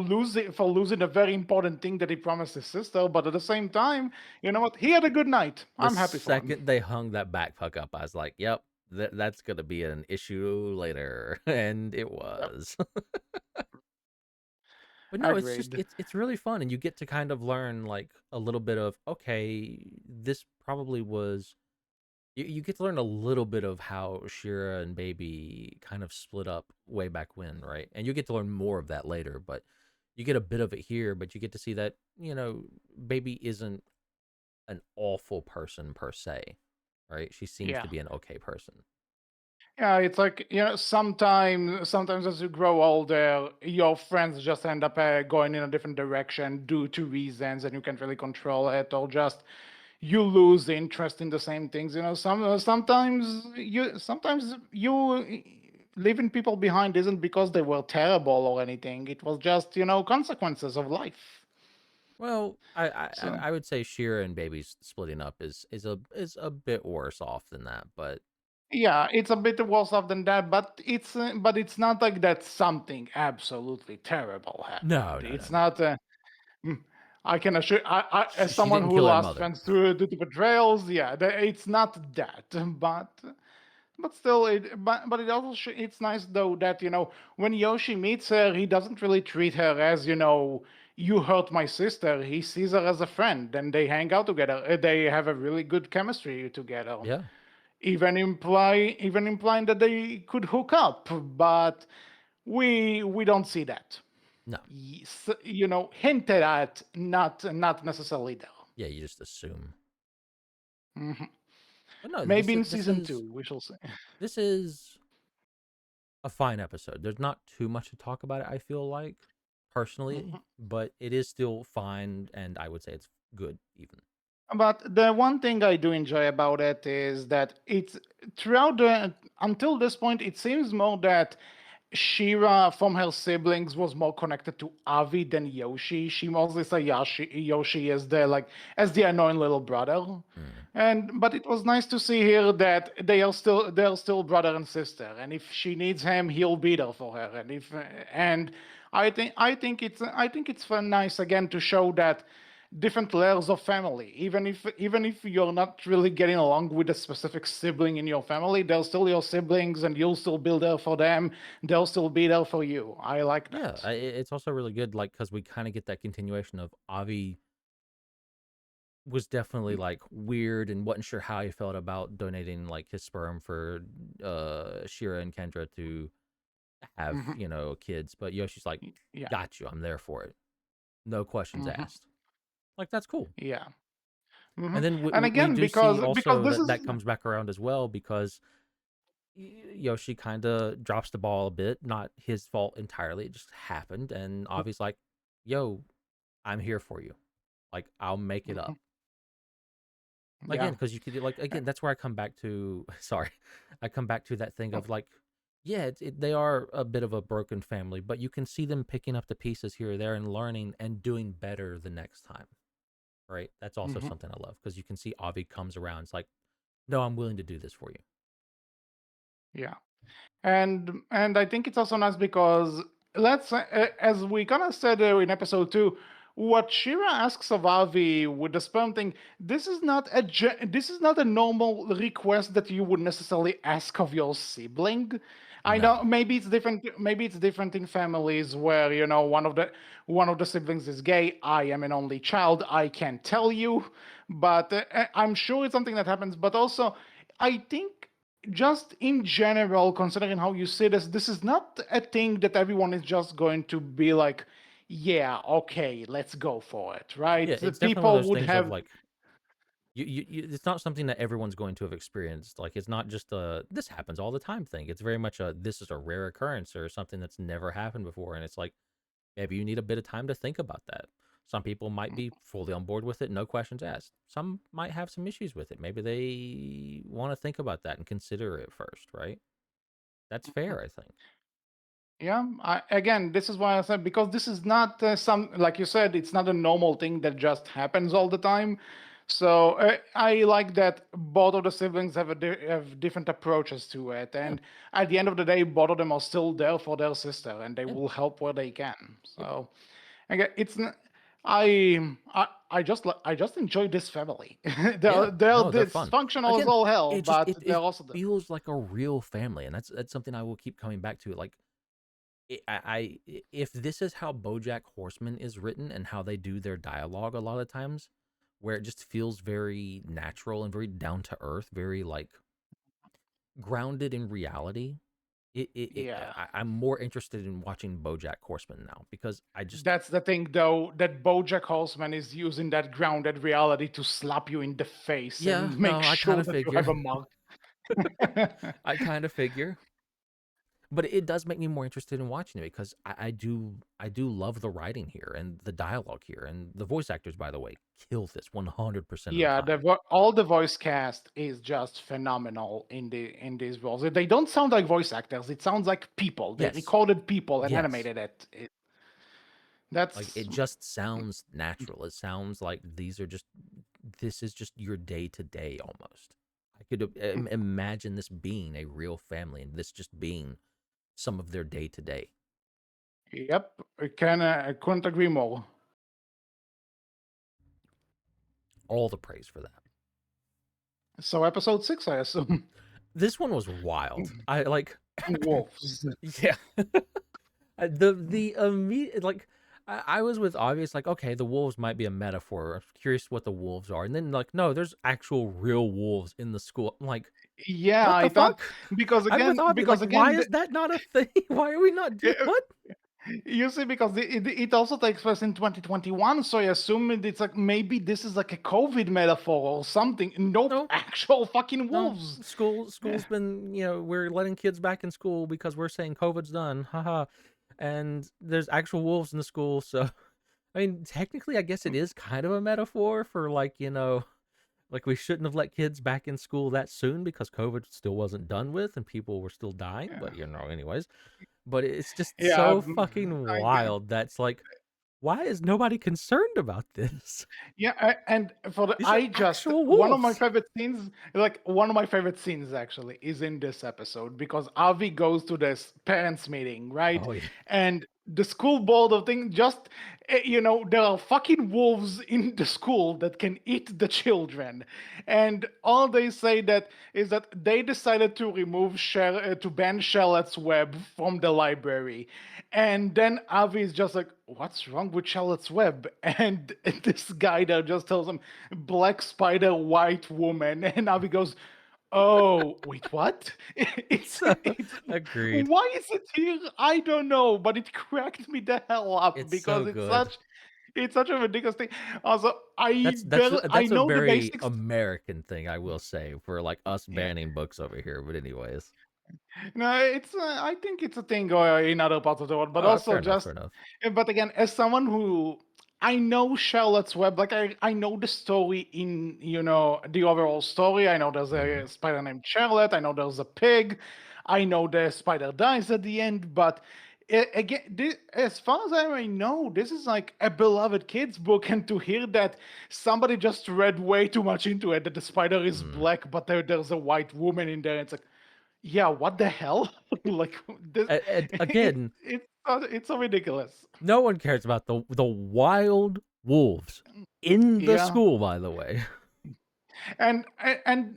losing a very important thing that he promised his sister, but at the same time, you know what? He had a good night. The I'm happy for him. second they hung that backpack up, I was like, "Yep, that's gonna be an issue later," and it Yep, was. But no, it's just agreed. it's really fun, and you get to kind of learn like a little bit of okay, this probably was. You get to learn a little bit of how Shira and Baby kind of split up way back when, right? And you get to learn more of that later, but you get a bit of it here. But you get to see that Baby isn't an awful person per se, right? She seems Yeah. to be an okay person. Yeah, it's like, sometimes as you grow older, your friends just end up going in a different direction due to reasons, and you can't really control it, or just you lose interest in the same things. Sometimes you leaving people behind isn't because they were terrible or anything. It was just consequences of life. Well, So I would say Shira and Baby's splitting up is a bit worse off than that, but yeah, it's a bit worse off than that, but it's not like that something absolutely terrible no, happened. no, no, It's no. not. Mm, I can assure, as She someone didn't who kill her lost mother. friends to the betrayals, yeah, it's not that, but still, but it also it's nice though that when Yoshi meets her, he doesn't really treat her as you hurt my sister. He sees her as a friend, and they hang out together. They have a really good chemistry together, Yeah, even implying that they could hook up, but we don't see that. no, Hinted at, not necessarily there. yeah. You just assume, Mhm. but no. Maybe in season two, we shall see. This is a fine episode. There's not too much to talk about it. I feel like personally, Mhm. but it is still fine, and I would say it's good even. But the one thing I do enjoy about it is that it's throughout the until this point, it seems more that Shira from her siblings was more connected to Avi than Yoshi. She mostly saw Yoshi as the annoying little brother. Mm. But it was nice to see here that they're still brother and sister. And if she needs him, he'll be there for her. And I think it's nice again to show that different layers of family. Even if you're not really getting along with a specific sibling in your family, they're still your siblings, and you'll still be there for them. They'll still be there for you. I like Yeah, that. it's also really good, like because we kind of get that continuation of Avi was definitely like weird and wasn't sure how he felt about donating like his sperm for Shira and Kendra to have Hmm. kids, but Yoshi's like, Yeah. got you, I'm there for it, no questions Hmm. asked. Like that's cool. Yeah. Hmm. And then And we again, do see because also this that is. that comes back around as well because Yoshi kind of drops the ball a bit. Not his fault entirely. It just happened. And Avi's like, yo, I'm here for you. Like, I'll make it Mhm. up. Again, Yeah. because you could, like, again, that's where I come back to, sorry, I come back to that thing of like, yeah, they are a bit of a broken family, but you can see them picking up the pieces here or there and learning and doing better the next time. Right. That's also Hmm. something I love because you can see Avi comes around. It's like, no, I'm willing to do this for you. Yeah. And I think it's also nice because as we kind of said in episode 2, what Shira asks of Avi with the sperm thing, this is not a normal request that you would necessarily ask of your sibling. I know No. maybe it's different in families where one of the siblings is gay. I am an only child. I can't tell you, but I'm sure it's something that happens. But also, I think just in general, considering how you see this is not a thing that everyone is just going to be like, yeah, okay, let's go for it, Yeah, right? The it's definitely one of people those would things of have. like it's not something that everyone's going to have experienced. Like it's not just a this happens all the time thing. It's very much a this is a rare occurrence or something that's never happened before. And it's like maybe you need a bit of time to think about that. Some people might be fully on board with it, no questions asked. Some might have some issues with it. Maybe they want to think about that and consider it first, right? That's fair, I think. Yeah, again, this is why I said, because this is not like you said, it's not a normal thing that just happens all the time. So I like that both of the siblings have different approaches to it, Yeah, and at the end of the day, both of them are still there for their sister, and they yeah, will help where they can. yep, So again, I just enjoy this family. yeah. they're No, they're fun. dysfunctional as Again, all hell, it just but they're it also there. feels like a real family, and that's something I will keep coming back to. Like, if this is how BoJack Horseman is written and how they do their dialogue a lot of times, where it just feels very natural and very down to earth, very like grounded in reality. Yeah. I'm more interested in watching BoJack Horseman now because I just That's the thing, though, that BoJack Horseman is using that grounded reality to slap you in the face yeah, and make no, I kind sure of that you have figure. a mark. I kind of figure. But it does make me more interested in watching it because I do love the writing here and the dialogue here and the voice actors, by the way, kill this 100% of the Yeah, time. all the voice cast is just phenomenal in these roles. They don't sound like voice actors. It sounds like people. They Yes, recorded people and yes. animated it. Like That's it just sounds natural. It sounds like this is just your day to day almost. I could imagine this being a real family and this just being some of their day to day. yep. I couldn't agree more. All the praise for that. So episode 6, I assume. This one was wild. I like Wolves. yeah. The immediate like I was with obvious like okay the wolves might be a metaphor. I'm curious what the wolves are, and then like no, there's actual real wolves in the school. I'm like, Yeah, what I the thought fuck? I'm with obvious. because Like, why again, is that not a thing? Why are we not do uh, what? you see, because it also takes place in 2021, so I assume it's like maybe this is like a COVID metaphor or something. Nope, No, actual fucking no. wolves. School's been we're letting kids back in school because we're saying COVID's done, haha. And there's actual wolves in the school, so I mean technically I guess it is kind of a metaphor for like like we shouldn't have let kids back in school that soon because COVID still wasn't done with and people were still dying. Yeah, But anyways. But it's just yeah. so fucking I, wild that's like, why is nobody concerned about this? Yeah, and for the These are I just actual one of my wolves. favorite scenes, like one of my favorite scenes actually, is in this episode because Avi goes to this parents meeting, right? Oh yeah. And the school board of thing just there are fucking wolves in the school that can eat the children, and all they say that is that they decided to to ban Charlotte's Web from the library, and then Avi is just like, "What's wrong with Charlotte's Web?" And this guy there just tells him, "Black spider, white woman," and Avi goes, "Oh, wait, what?" So It's agreed. why is it here? I don't know, but it cracked me the hell up It's because so good. it's such a ridiculous thing. Also, I That's a know the very basics. American thing, I will say, for like us Yeah. banning books over here. But anyways. No, it's I think it's a thing in other parts of the world, but Oh, also fair enough, just. fair enough. But again, as someone who I know Charlotte's Web, like I know the story in the overall story. I know there's Hmm. a spider named Charlotte. I know there's a pig. I know the spider dies at the end. But again, as far as I may know, this is like a beloved kids book, and to hear that somebody just read way too much into it, that the spider is Mm. black, but there's a white woman in there. It's like, yeah, what the hell? Like this, And again, it's so ridiculous. no one cares about the wild wolves in the Yeah, school, by the way. and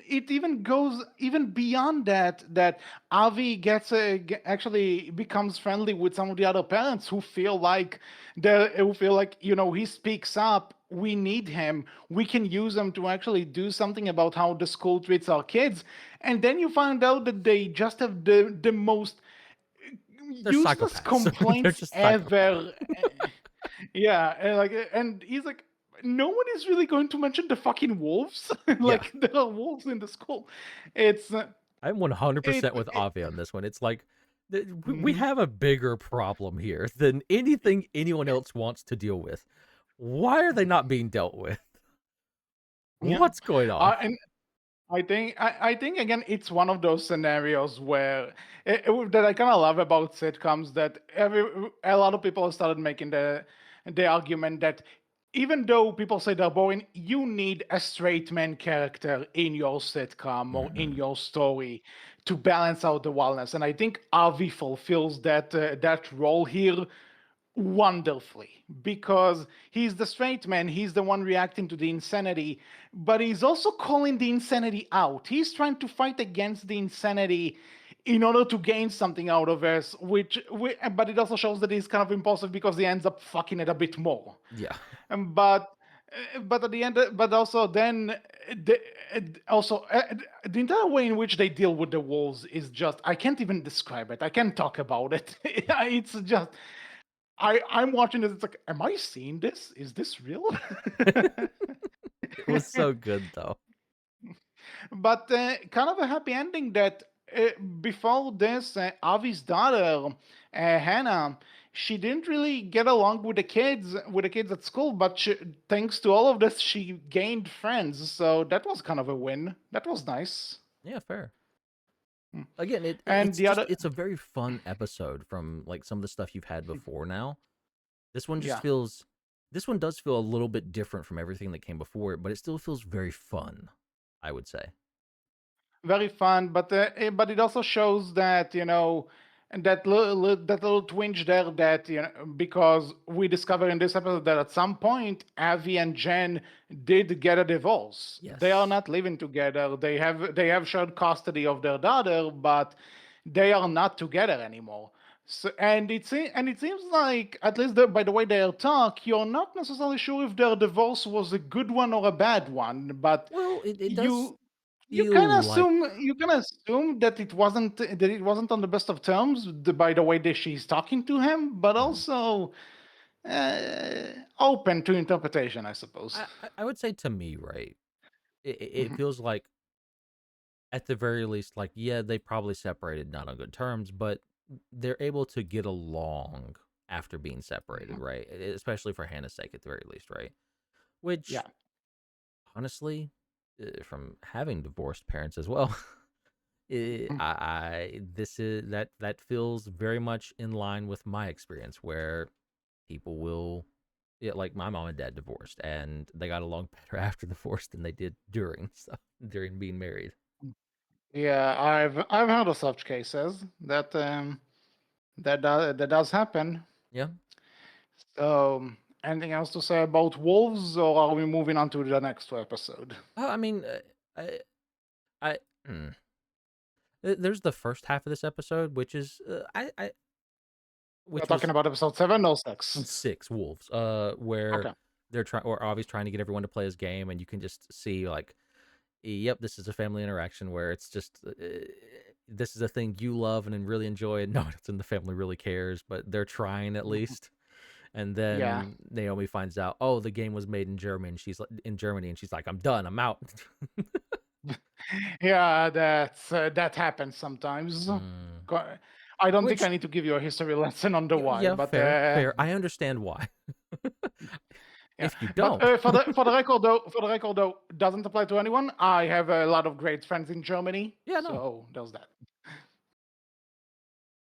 it even goes even beyond that. That Avi actually becomes friendly with some of the other parents who feel like he speaks up. We need him. We can use him to actually do something about how the school treats our kids. And then you find out that they just have the most They're useless psychopaths. They're complaints just psychopaths. ever. Yeah, and he's like, no one is really going to mention the fucking wolves. Yeah, Like there are wolves in the school. It's I'm it, 100% with it Avi on this one. It's like we mhm. have a bigger problem here than anything anyone else wants to deal with. Why are they not being dealt with? Yeah. What's going on? And I think again it's one of those scenarios where that I kind of love about sitcoms, that a lot of people have started making the argument that even though people say they're boring, you need a straight man character in your sitcom or in Hmm. your story to balance out the wildness. And I think Avi fulfills that role here wonderfully because he's the straight man, he's the one reacting to the insanity, but he's also calling the insanity out. He's trying to fight against the insanity in order to gain something out of us, but it also shows that he's kind of impulsive because he ends up fucking it a bit more. Yeah. But but at the end, but also then the, also the entire way in which they deal with the wolves is just I can't even describe it. I can't talk about it. It's just I'm watching this. It's like, am I seeing this? Is this real? It was so good though. But kind of a happy ending that uh, before this, Avi's daughter, Hannah, she didn't really get along with the kids at school. But thanks to all of this, she gained friends. So that was kind of a win. That was nice. Yeah, fair. Mm. Again, And it's the just other, it's a very fun episode from like some of the stuff you've had before now. This one just yeah. feels this one does feel a little bit different from everything that came before it, but it still feels very fun, I would say. Very fun, but it also shows that and that little twinge there that because we discover in this episode that at some point Avi and Jen did get a divorce. They are Yes. not living together. They have shared custody of their daughter, but they are not together anymore. So, and it seems like at least by the way they talk, you're not necessarily sure if their divorce was a good one or a bad one, but Well, it does you you feel can like assume that it wasn't on the best of terms by the way that she's talking to him, but mhm. also open to interpretation, I suppose. I would say to me, right? It Mhm, feels like at the very least, like, yeah, they probably separated not on good terms, but they're able to get along after being separated, mhm. right? Especially for Hannah's sake, at the very least, right? Which, Yeah, honestly, from having divorced parents as well, mhm, this is that feels very much in line with my experience, where people will, yeah, like my mom and dad divorced, and they got along better after divorce than they did during stuff during being married. yeah. I've heard of such cases that does happen. Yeah. So, anything else to say about wolves, or are we moving on to the next episode? I mean, I, I, hmm. There's the first half of this episode, which is, We're which talking was about episode 7 or 6. 6 wolves, where Okay. they're trying, or obviously trying to get everyone to play his game, and you can just see like, yep, this is a family interaction where it's just, this is a thing you love and really enjoy, and no one else in the family really cares, but they're trying at Mhm. least. And Yeah. then Naomi finds out, oh, the game was made in Germany, and she's like, I'm done, I'm out. Yeah, that happens sometimes. Mm. Co- I don't think I Which, need to give you a history lesson on the why, yeah, but fair, fair. I understand why. yeah. If you But don't, for the record though, doesn't apply to anyone. I have a lot of great friends in Germany, yeah, no. so there's that.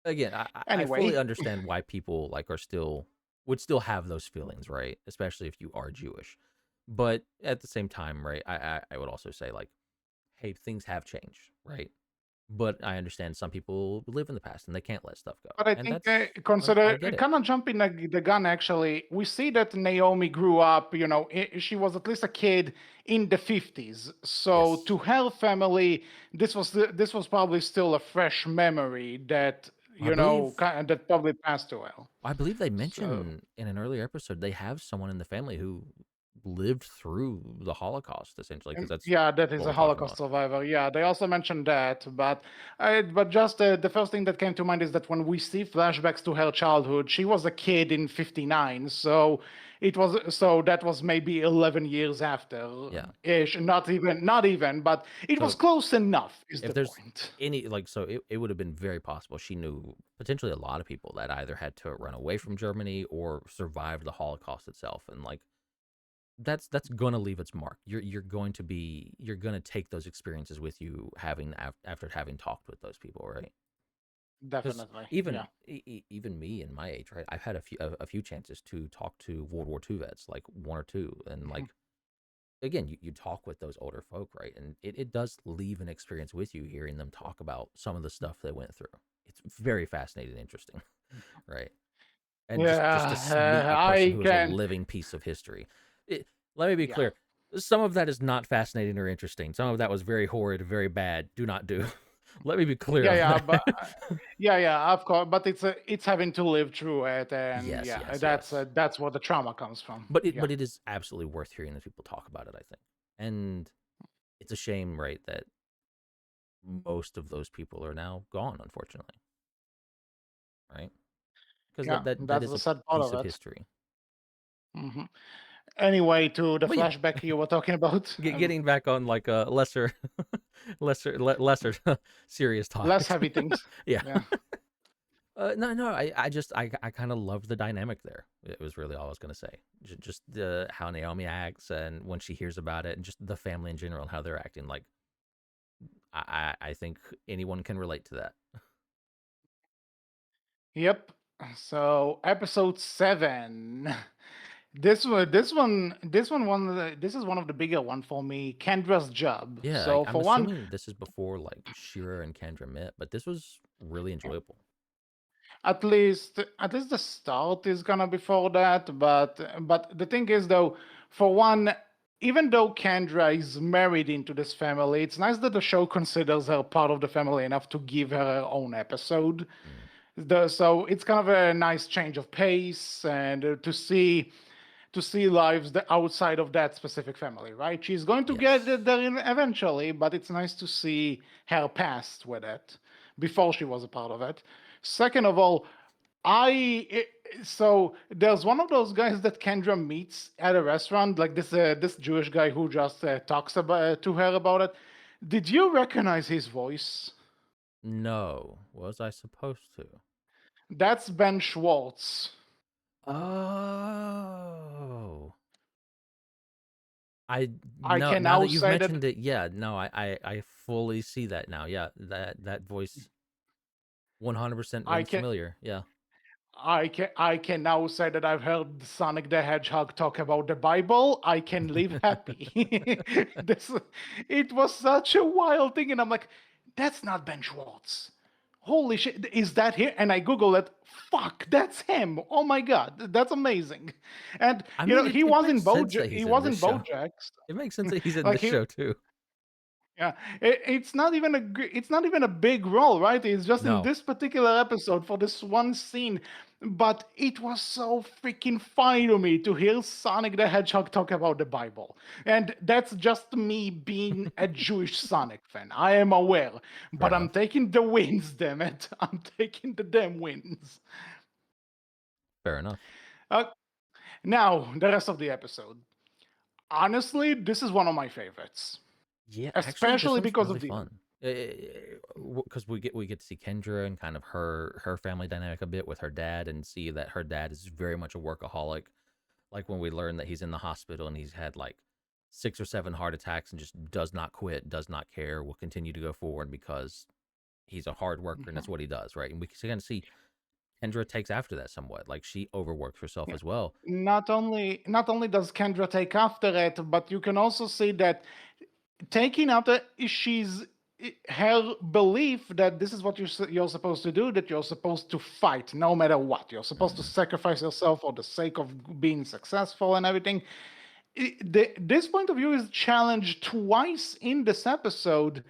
Again, I fully Anyway, understand why people like are still would still have those feelings, right? Especially if you are Jewish. But at the same time, right, I would also say like, hey, things have changed, right? But I understand some people live in the past and they can't let stuff go, but I and think that's I consider get it. kind of jumping the gun. Actually, we see that Naomi grew up. She was at least a kid in the 50s. So Yes, to her family, this was probably still a fresh memory that I believe that probably passed to her. I believe they So mention in an earlier episode they have someone in the family who lived through the Holocaust, essentially, because that's yeah, that is what a we're talking Holocaust about. survivor. Yeah, they also mentioned that, but just the first thing that came to mind is that when we see flashbacks to her childhood, she was a kid in '59, so that was maybe 11 years after Yeah. ish, not even, but it was So close enough. Is if the there's point? any like, so it would have been very possible she knew potentially a lot of people that either had to run away from Germany or survived the Holocaust itself, and like that's gonna leave its mark. You're gonna take those experiences with you, having after having talked with those people, right? Because definitely. even Yeah. even me in my age, right? I've had a few chances to talk to World War II vets, like one or two, and Mhm. like again, you talk with those older folk, right? And it does leave an experience with you hearing them talk about some of the stuff they went through. It's very fascinating and interesting, right? And just to Yeah, meet a person I who is a can. living piece of history. Let me be Yeah. clear. Some of that is not fascinating or interesting. Some of that was very horrid, very bad. Do not do. Let me be clear Yeah, on yeah, but that. yeah, of course. But it's having to live through it, and Yes, yeah, yes, yes. that's where the trauma comes from. But Yeah. it is absolutely worth hearing the people talk about it, I think. And it's a shame, right, that most of those people are now gone, unfortunately, right? Because Yeah, that that's is the a sad part piece of of it. history. Hmm. Anyway, to the But yeah, flashback you were talking about, getting back on like a lesser, lesser serious less topics. heavy things. Yeah. Yeah. No, no. I just I kind of loved the dynamic there. It was really all I was gonna say. Just the how Naomi acts and when she hears about it, and just the family in general and how they're acting. Like I think anyone can relate to that. Yep. So episode 7. This is one of the bigger one for me. Kendra's job. Yeah, So I'm for one, assuming this is before like Shira and Kendra met, but this was really enjoyable. at least the start is gonna be for that. But the thing is though, for one, even though Kendra is married into this family, it's nice that the show considers her part of the family enough to give her her own episode. Mm, So it's kind of a nice change of pace, and to see lives outside of that specific family, right? She's going to get yes. it there eventually, but it's nice to see her past with it before she was a part of it. Second of all, so there's one of those guys that Kendra meets at a restaurant, like this Jewish guy who just talks about to her about it. Did you recognize his voice? No, was I supposed to? That's Ben Schwartz. Oh, I I no. can Now now that you've say that mentioned it, yeah, no, I fully see that now. Yeah, that voice 100% I rings can familiar. Yeah, I can now say that I've heard Sonic the Hedgehog talk about the Bible. I can live happy. this It was such a wild thing, and I'm like, that's not Ben Schwartz. Holy shit, is that here? And I Google it. Fuck, that's him. Oh my god, that's amazing. And I mean, he it was makes in sense Bojack. that He he's in was this in show. Bojack. It makes sense that he's in Like this he show too. yeah, it's not even it's not even a big role, right? It's just in No, this particular episode for this one scene, but it was so freaking funny to me to hear Sonic the Hedgehog talk about the Bible, and that's just me being a Jewish Sonic fan. I am aware, fair but I'm enough. taking the wins, damn it! I'm taking the damn wins. Fair enough. Uh, Now the rest of the episode. Honestly, this is one of my favorites, Yeah, actually, this especially one's because really of the fun. Because we get to see Kendra and kind of her family dynamic a bit with her dad, and see that her dad is very much a workaholic. Like when we learn that he's in the hospital and he's had like 6 or 7 heart attacks and just does not quit, does not care, will continue to go forward because he's a hard worker and that's what he does, right? And we can kind of see Kendra takes after that somewhat. Like she overworks herself Yeah. as well. Not only does Kendra take after it, but you can also see that taking after she's her belief that this is what you're supposed to do, that you're supposed to fight no matter what. You're supposed to Hmm. sacrifice yourself for the sake of being successful and everything. This point of view is challenged twice in this episode,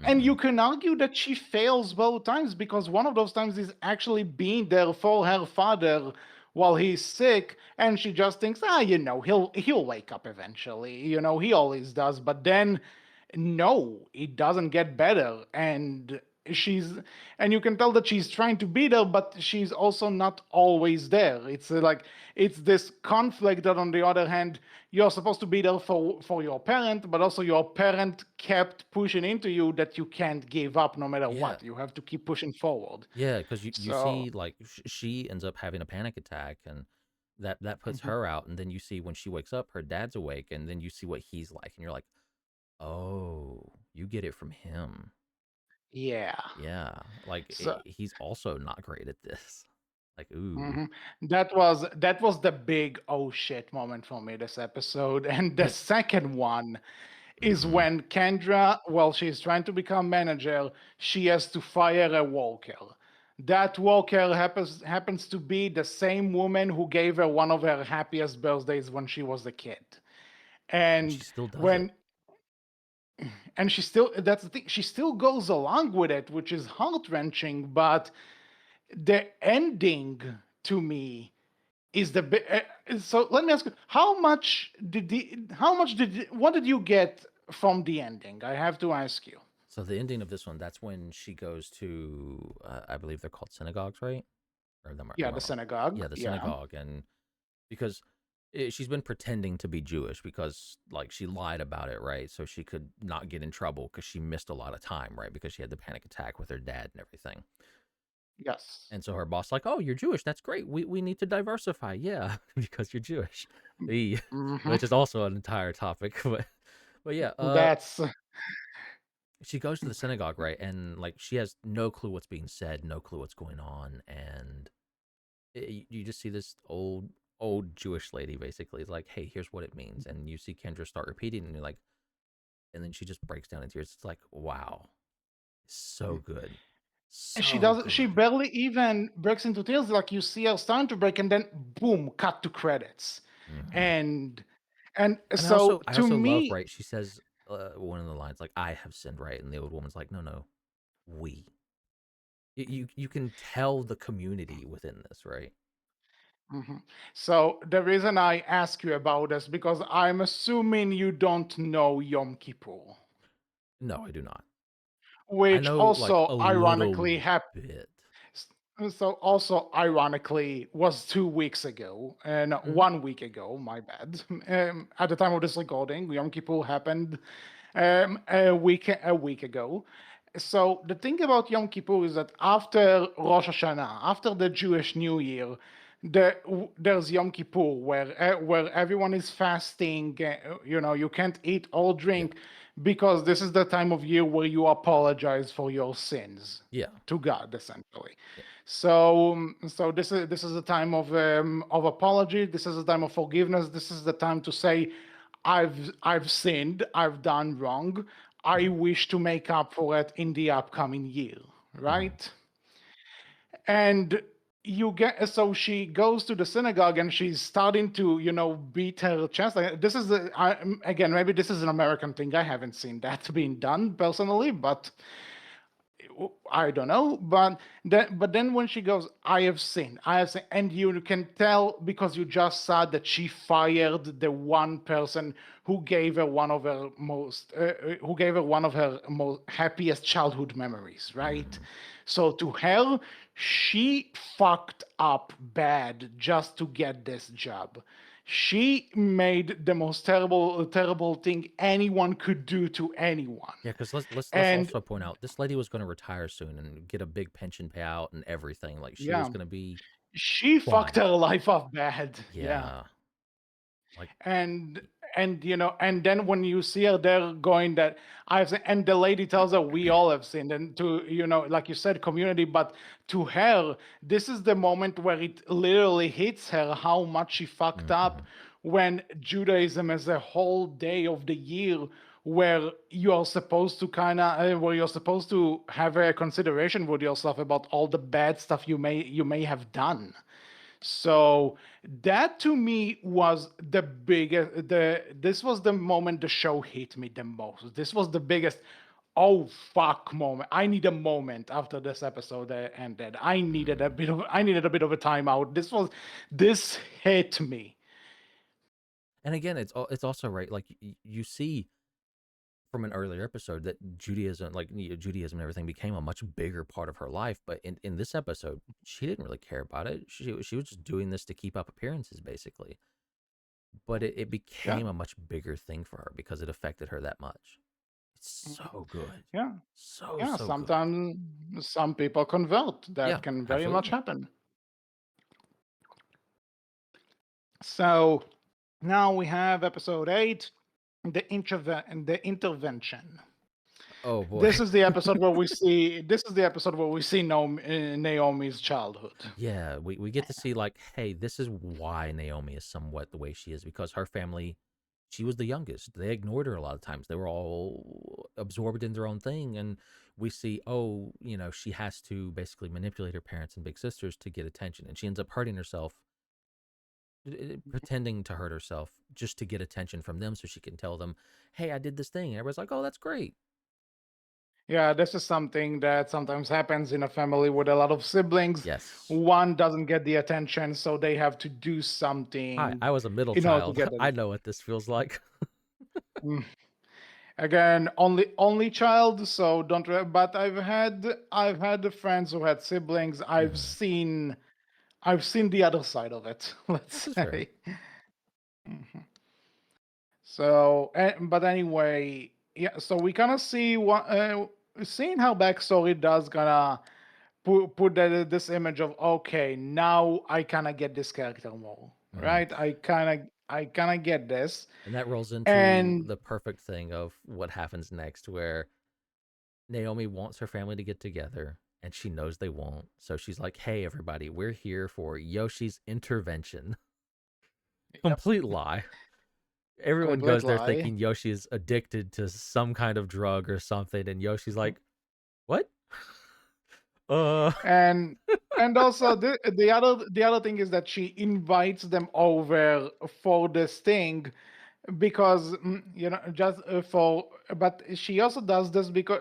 and you Hmm. can argue that she fails both times because one of those times is actually being there for her father while he's sick, and she just thinks, he'll wake up eventually. He always does. But then, no, it doesn't get better, she's and you can tell that she's trying to be there, but she's also not always there. It's this conflict that, on the other hand, you're supposed to be there for your parent, but also your parent kept pushing into you that you can't give up no matter Yeah. what. You have to keep pushing forward. Yeah, because you So, see, like she ends up having a panic attack, and that puts mhm. her out. And then you see when she wakes up, her dad's awake, and then you see what he's like, and you're like, oh, you get it from him. Yeah. Yeah, like So he's also not great at this. Like, ooh, mhm. That was the big oh shit moment for me this episode. And the and second one is hmm when Kendra, while she's trying to become manager, she has to fire a worker. That worker happens to be the same woman who gave her one of her happiest birthdays when she was a kid. and she And still does it. when and she still, that's the thing, she still goes along with it, which is heart-wrenching, but the ending to me is so let me ask you, what did you get from the ending? I have to ask you. So the ending of this one, that's when she goes to, I believe they're called synagogues, right? Or Yeah, am I the wrong? synagogue. Yeah, the Yeah. synagogue, and because she's been pretending to be Jewish because like she lied about it, right? So she could not get in trouble because she missed a lot of time, right? Because she had the panic attack with her dad and everything. Yes. And so her boss like, "Oh, you're Jewish. That's great. We need to diversify." Yeah, because you're Jewish. The Hmm. which is also an entire topic, but yeah, That's she goes to the synagogue, right? And like she has no clue what's being said, no clue what's going on, and you just see this old Jewish lady basically is like, "Hey, here's what it means," and you see Kendra start repeating, and you're like, and then she just breaks down in tears. It's like, wow, so good, and she so does she good. barely even breaks into tears. Like you see her starting to break, and then boom, cut to credits. hmm And and And so I to also love, me, right? She says one of the lines like, "I have sinned," right? And the old woman's like, "No, no, we." You can tell the community within this, right? mhm. So the reason I ask you about this, because I'm assuming you don't know Yom Kippur, No, I do not. I which know like also a little ironically happened. bit. So also ironically was 2 weeks ago, and hmm 1 week ago, my bad. At the time of this recording, Yom Kippur happened a week ago. So the thing about Yom Kippur is that after Rosh Hashanah, after the Jewish New Year, there's Yom Kippur where everyone is fasting. You can't eat or Yeah, drink because this is the time of year where you apologize for your sins yeah, to God, essentially. yeah. So this is a time of apology. This is a time of forgiveness. This is the time to say, I've sinned. I've done wrong. I hmm wish to make up for it in the upcoming year, hmm right? And you get so she goes to the synagogue and she's starting to beat her chest. Like, this is again, maybe this is an American thing. I haven't seen that being done personally, but I don't know, but then when she goes, I have sinned, and you can tell because you just saw that she fired the one person who gave her one of her most happiest childhood memories, right? hmm So to her, she fucked up bad just to get this job. She made the most terrible thing anyone could do to anyone, Yeah, because let's and also point out this lady was going to retire soon and get a big pension payout and everything. Like she was yeah. going to be She fucked fine. her life up bad. Yeah. Yeah, like And and then when you see her there going that and the lady tells her we all have sinned, and to like you said, community, but to her, this is the moment where it literally hits her how much she fucked up, hmm when Judaism is a whole day of the year where you're supposed to where you're supposed to have a consideration with yourself about all the bad stuff you may have done. So that to me was the biggest. This was the moment the show hit me the most. This was the biggest. Oh fuck moment. I need a moment after this episode ended. hmm I needed a bit of a timeout. This hit me. And again, it's also right. Like you see from an earlier episode that Judaism, like Judaism and everything, became a much bigger part of her life. But in this episode, she didn't really care about it. She was just doing this to keep up appearances, basically. But it Yeah. became a much bigger thing for her because it affected her that much. It's so good, Yeah. Yeah. so good. Sometimes some people convert. Yeah, That can very much absolutely. happen. So now we have episode 8, the intervention. Oh boy. This is the episode where we see. This is the episode where we see Naomi's childhood. Yeah, we get to see like, hey, this is why Naomi is somewhat the way she is because her family, she was the youngest. They ignored her a lot of times. They were all absorbed in their own thing, and we see, oh, she has to basically manipulate her parents and big sisters to get attention, and she ends up hurting herself, pretending to hurt herself just to get attention from them, so she can tell them, hey, I did this thing, and everybody's like, oh, that's great. Yeah, this is something that sometimes happens in a family with a lot of siblings. Yes. One doesn't get the attention, so they have to do Hi, something I was a middle in order to child. get that. I know what this feels like. Mm. Again, only child, so don't. But I've had friends who had siblings. Mhm. I've seen the other side of it. This Let's is fair. say. Mhm. So, but anyway, yeah. So we kind of see seeing how backstory does gonna put this image of, okay, now I kind of get this character more, Mhm. right? I kind of get this, And that rolls into and the perfect thing of what happens next, where Naomi wants her family to get together and she knows they won't. So she's like, hey, everybody, we're here for Yoshi's intervention. yep, Complete lie. Everyone complete goes there lie. thinking Yoshi is addicted to some kind of drug or something. And Yoshi's like, what? uh, and and also the other thing is that she invites them over for this thing because just for, but she also does this because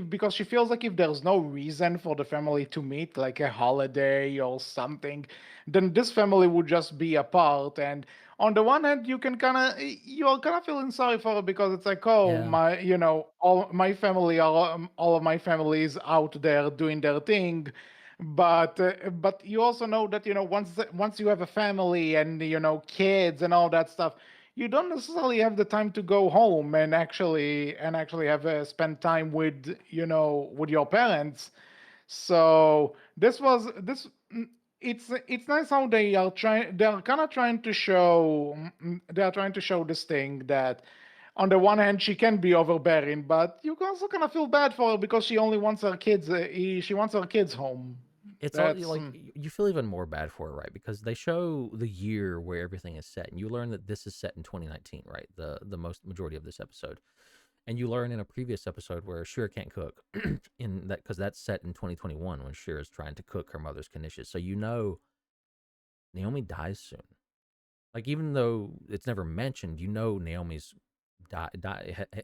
because she feels like if there's no reason for the family to meet, like a holiday or something, then this family would just be apart. And on the one hand, you're kind of feeling sorry for her because it's like, oh, yeah. my, all of my family is out there doing their thing. But you also know that once you have a family and kids and all that stuff, you don't necessarily have the time to go home and actually have spend time with with your parents. So it's nice how they are kind of trying to show they are trying to show this thing that on the one hand she can be overbearing, but you also kind of feel bad for her because she only wants her kids she wants her kids home. It's all That's like you feel even more bad for her, right? Because they show the year where everything is set, and you learn that this is set in 2019, right? The most majority of this episode, and you learn in a previous episode where Shira can't cook, in that because that's set in 2021 when Shira is trying to cook her mother's knishes. So Naomi dies soon. Like even though it's never mentioned, Naomi's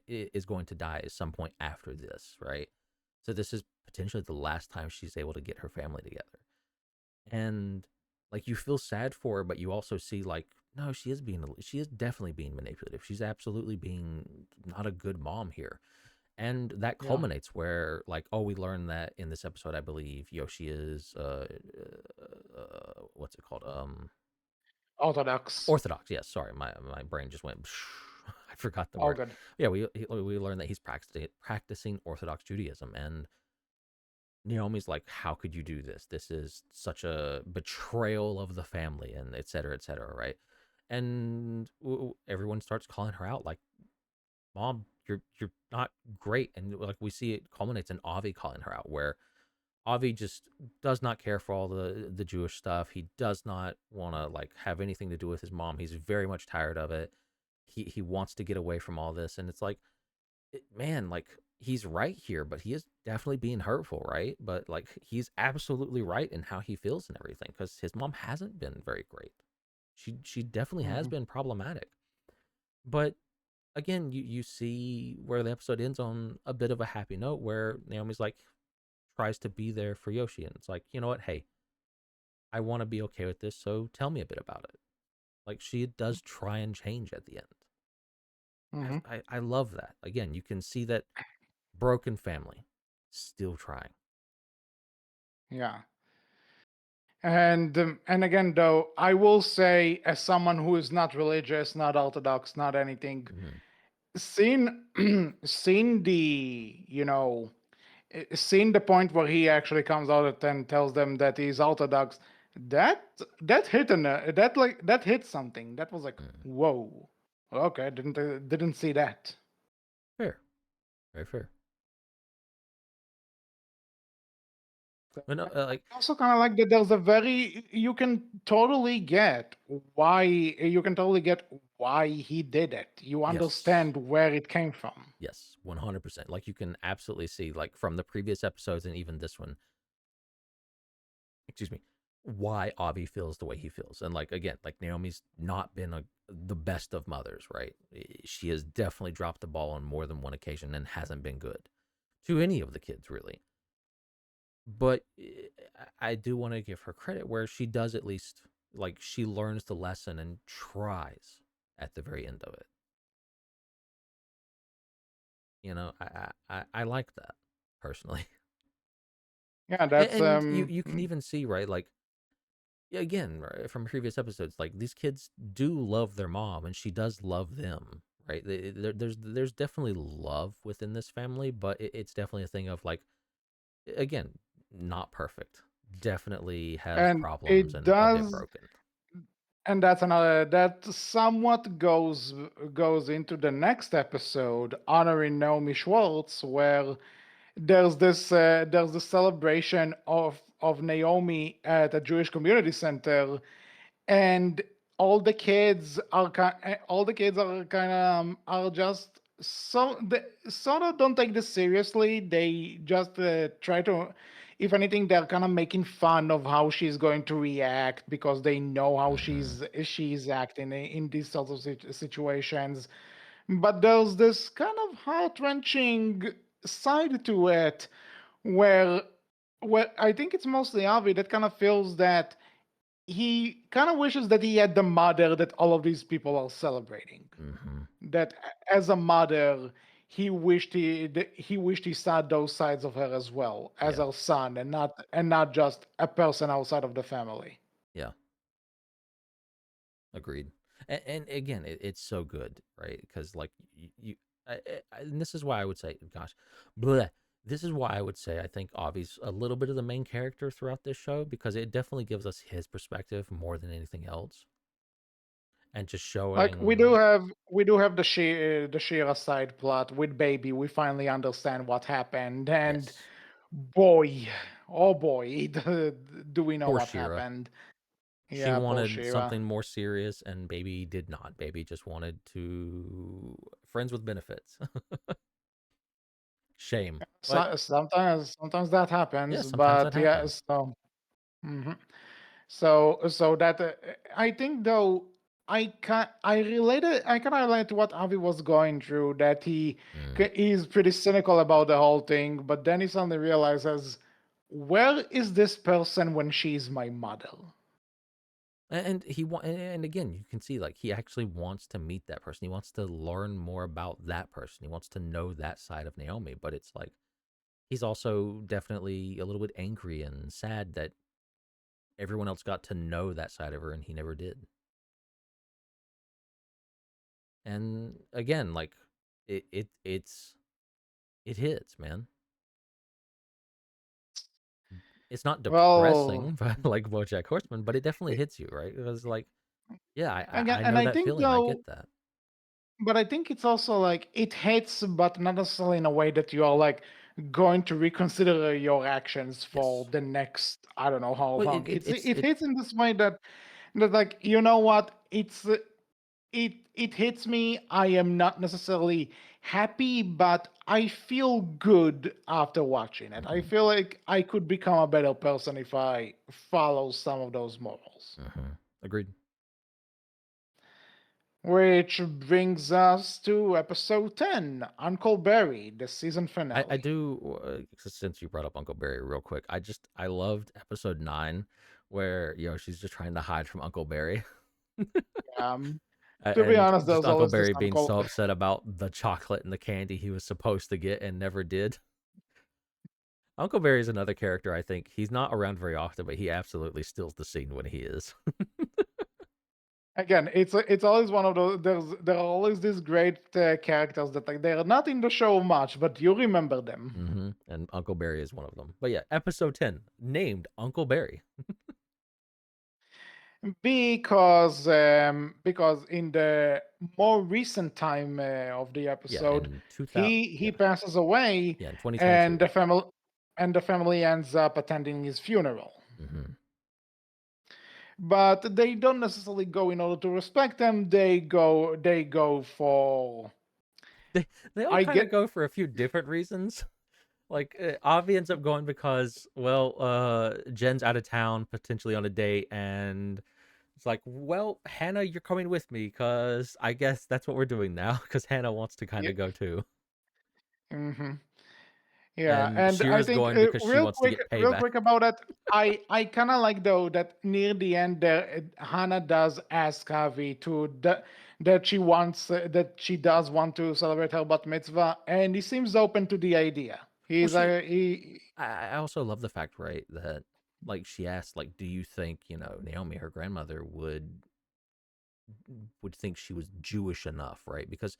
is going to die at some point after this, right? So this is potentially the last time she's able to get her family together. And like you feel sad for her, but you also see like no, she is definitely being manipulative. She's absolutely being not a good mom here. And that yeah, culminates where like, oh, we learn that in this episode, I believe Yoshi is what's it called, orthodox. orthodox. Yes, sorry, my brain just went I forgot the All word. good. Yeah, we learn that he's practicing orthodox Judaism. And Naomi's like, how could you do this? This is such a betrayal of the family, and et cetera, et cetera, right? And everyone starts calling her out, like, Mom, you're not great. And like we see it culminates in Avi calling her out, where Avi just does not care for all the Jewish stuff. He does not want to like have anything to do with his mom. He's very much tired of it. He wants to get away from all this, and it's like man, like he's right here, but he is definitely being hurtful, right? But like he's absolutely right in how he feels and everything because his mom hasn't been very great. She definitely has Mhm. been problematic. But again, you see where the episode ends on a bit of a happy note where Naomi's like tries to be there for Yoshi, and it's like, you know what, hey, I want to be okay with this, so tell me a bit about it. Like she does try and change at the end. Mhm. I love that. Again, you can see that broken family still trying. Yeah. And again, though, I will say, as someone who is not religious, not orthodox, not anything, Mhm. seeing seeing seeing the point where he actually comes out and tells them that he's orthodox, that that hit something. That was like, Mhm. whoa, okay, didn't see that. Fair, very fair. But no, like, I also kind of like that there's a very you can totally get why he did it. You yes, understand where it came from. yes, 100%. Like you can absolutely see, like from the previous episodes and even this one, excuse me, why Avi feels the way he feels. And like again, like Naomi's not been the best of mothers, right? She has definitely dropped the ball on more than one occasion and hasn't been good to any of the kids really. But I do want to give her credit where she does at least, like, she learns the lesson and tries at the very end of it. You know, I like that personally. Yeah, And, that's and you can even see, right, like, yeah, again, right, from previous episodes, like these kids do love their mom and she does love them, right? There's definitely love within this family, but it's definitely a thing of like, again, not perfect, definitely has and problems it and a bit does, broken. and that's another that somewhat goes into the next episode honoring Naomi Schwartz, where there's the celebration of Naomi at a Jewish community center, and all the kids are kind of are just they sort of don't take this seriously. They just try to, if anything, they're kind of making fun of how she's going to react because they know how Hmm. she's acting in these sorts of situations. But there's this kind of heart wrenching side to it where I think it's mostly Avi that kind of feels that he kind of wishes that he had the mother that all of these people are celebrating. Hmm. That as a mother, he wished he saw those sides of her as well as Yeah, her son, and not just a person outside of the family. yeah, agreed. And again, it's so good, right? Because like and this is why I would say, gosh, bleh. This is why I would say I think Avi's a little bit of the main character throughout this show because it definitely gives us his perspective more than anything else, and just Like showing, we do have the Shira side plot with baby. We finally understand what happened, and yes, boy, oh boy, do we know poor what Shira. happened? She Yeah, poor wanted Shira. something more serious, and Baby did not. Baby just wanted to friends with benefits. Shame, but So, sometimes that yeah, happens, sometimes that but yeah. happens. Mhm. So that I think though I can relate to what Avi was going through, that Mm. he's pretty cynical about the whole thing, but then he suddenly realizes, where is this person when she's my mother? And and again, you can see like he actually wants to meet that person. He wants to learn more about that person. He wants to know that side of Naomi. But it's like he's also definitely a little bit angry and sad that everyone else got to know that side of her and he never did. And again, like it hits, man. It's not Well, depressing, but like BoJack Horseman, but it definitely hits you, right? It was like, yeah, again, I and know I that think feeling. I though, get that. but I think it's also like it hits, but not necessarily in a way that you are like going to reconsider your actions for Yes. the next I don't know how Well, long. It it. hits in this way that like, you know what, it hits me. I am not necessarily happy, but I feel good after watching it. I Hmm. feel like I could become a better person if I follow some of those morals. Hmm. Agreed. Which brings us to episode 10, Uncle Barry, the season I finale. do since you brought up Uncle Barry real quick. I loved episode 9 where she's just trying to hide from Uncle Barry. Um, to be And honest, just there's Uncle always this Barry being uncle. so upset about the chocolate and the candy he was supposed to get and never did. Uncle Barry is another character. I think he's not around very often, but he absolutely steals the scene when he is. Again, it's always one of those. There are always these great characters that like they're not in the show much, but you remember them. And Uncle Barry is one of them. But yeah, episode 10 named Uncle Barry. Because in the more recent time of the Yeah, episode, in 2000. he Yeah, passes away, yeah, in and 2022. the family and the family ends up attending his funeral. Hmm. But they don't necessarily go in order to respect him. They go for They they all I kind get. of go for a few different reasons. Like Avi ends up going because, well, Jen's out of town, potentially on a date, and it's like, well, Hannah, you're coming with me because I guess that's what we're doing now. Because Hannah wants to kind Yeah. of go too, Hmm. Yeah, and and I Shira's think going because she real wants to quick, get real payback. quick about that. I kind of like though that near the end there, Hannah does ask Avi that she wants that she does want to celebrate her bat mitzvah, and he seems open to the idea. Well, He's she. he I also love the fact, right, that like she asked, like, do you think Naomi, her grandmother, would think she was Jewish enough, right? Because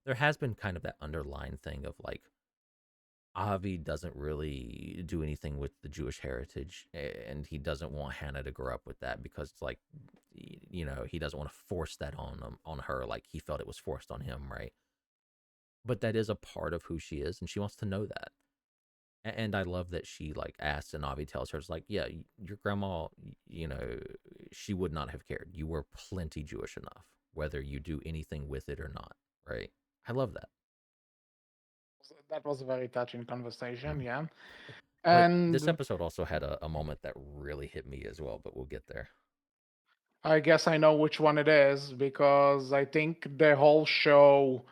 there has been kind of that underlying thing of like Avi doesn't really do anything with the Jewish heritage, and he doesn't want Hannah to grow up with that because it's like, he doesn't want to force that on her like he felt it was forced on him, right? But that is a part of who she is, and she wants to know that. And I love that she like asks, and Avi tells her, it's like, yeah, your grandma, you know, she would not have cared. You were plenty Jewish enough, whether you do anything with it or not, right? I love that. that was a very touching conversation. Mm. Yeah, But this and episode also had a moment that really hit me as well, but we'll get there. I guess I know which one it is because I think the whole show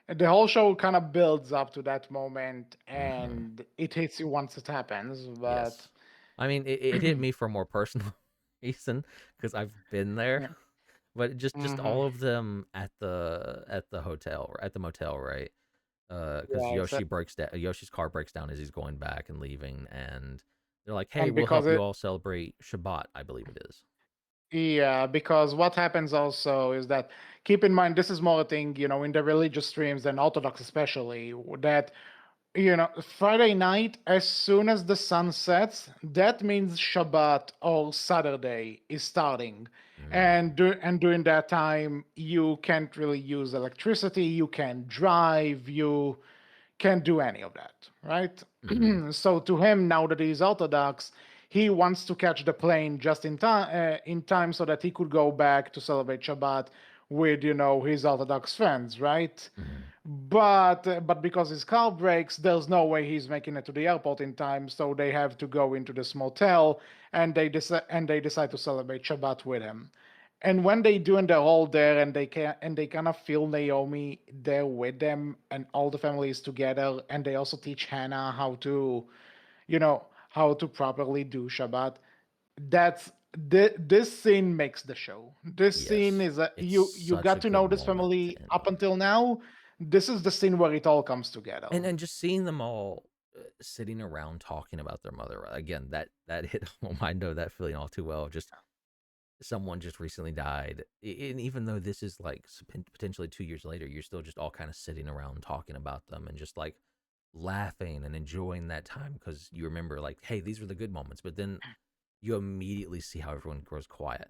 kind of builds up to that moment Hmm. and it hits you once it happens. But Yes. I mean, it hit me for a more personal reason because I've been there, yeah. but just Hmm. all of them at the hotel or at the motel, right? Because Yeah, Yoshi's car breaks down as he's going back and leaving, and they're like, "Hey, and we'll because help you it all celebrate Shabbat," I believe it is. yeah, because what happens also is that keep in mind this is more a thing, in the religious streams and Orthodox especially, that Friday night, as soon as the sun sets, that means Shabbat or Saturday is starting. Mm-hmm. And during that time, you can't really use electricity, you can't drive, you can't do any of that, right? Mm-hmm. So to him, now that he's Orthodox, he wants to catch the plane just in time so that he could go back to celebrate Shabbat with his Orthodox friends, right? Mm-hmm. But because his car breaks, there's no way he's making it to the airport in time, so they have to go into this motel, and they decide to celebrate Shabbat with him. And when they do, and they're all there, and they kind of feel Naomi there with them, and all the family is together, and they also teach Hannah how to properly do Shabbat. This scene makes the show. This scene Yes, is a it's you such a got to good know this moment family to end up on. until now. This is the scene where it all comes together. And just seeing them all sitting around talking about their mother again, that hit home. I know that feeling all too well. Just someone just recently died, and even though this is like potentially 2 years later, you're still just all kind of sitting around talking about them and just like laughing and enjoying that time because you remember like, hey, these were the good moments. But then you immediately see how everyone grows quiet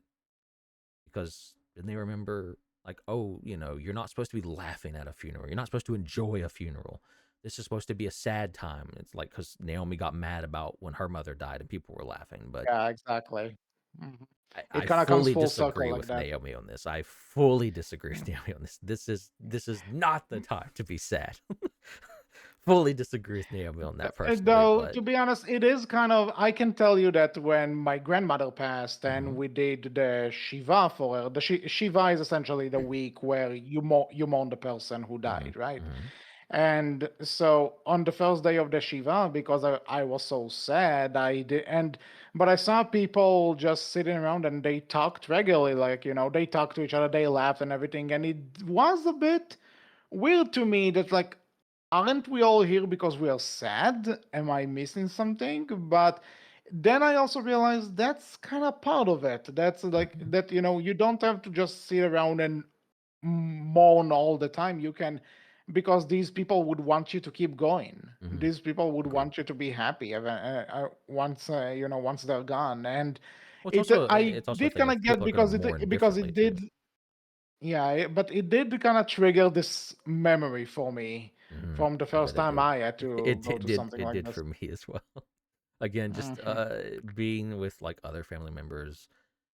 because then they remember like, oh, you're not supposed to be laughing at a funeral. You're not supposed to enjoy a funeral. This is supposed to be a sad time. It's like because Naomi got mad about when her mother died and people were laughing, but Yeah, exactly. Mhm. I It kind of comes fully full circle disagree like with that. Naomi on this. I fully disagree with Naomi on this. This is not the time to be sad. Fully disagree with Naomi on that personally, Though, but to be honest, it is kind of. I can tell you that when my grandmother passed and mhm, we did the Shiva for her, the Shiva is essentially the week where you mourn the person who mhm, died, right? mhm, And so on the first day of the Shiva, because I was so sad, I did, but I saw people just sitting around and they talked regularly, like, they talked to each other, they laughed and everything. And it was a bit weird to me that, like, aren't we all here because we are sad? Am I missing something? But then I also realized that's kind of part of it. That's like mhm, that, you don't have to just sit around and mourn all the time. You can, because these people would want you to keep going. mhm. These people would Agreed. want you to be happy once they're gone. And Well, it I it's also a did thing kind of of get people are going to because mourn it differently too. did, yeah, but it did kind of trigger this memory for me Mhm. from the I first bet it time did. I had to go to something It like did this. for me as well. Again, just Hmm. being with like other family members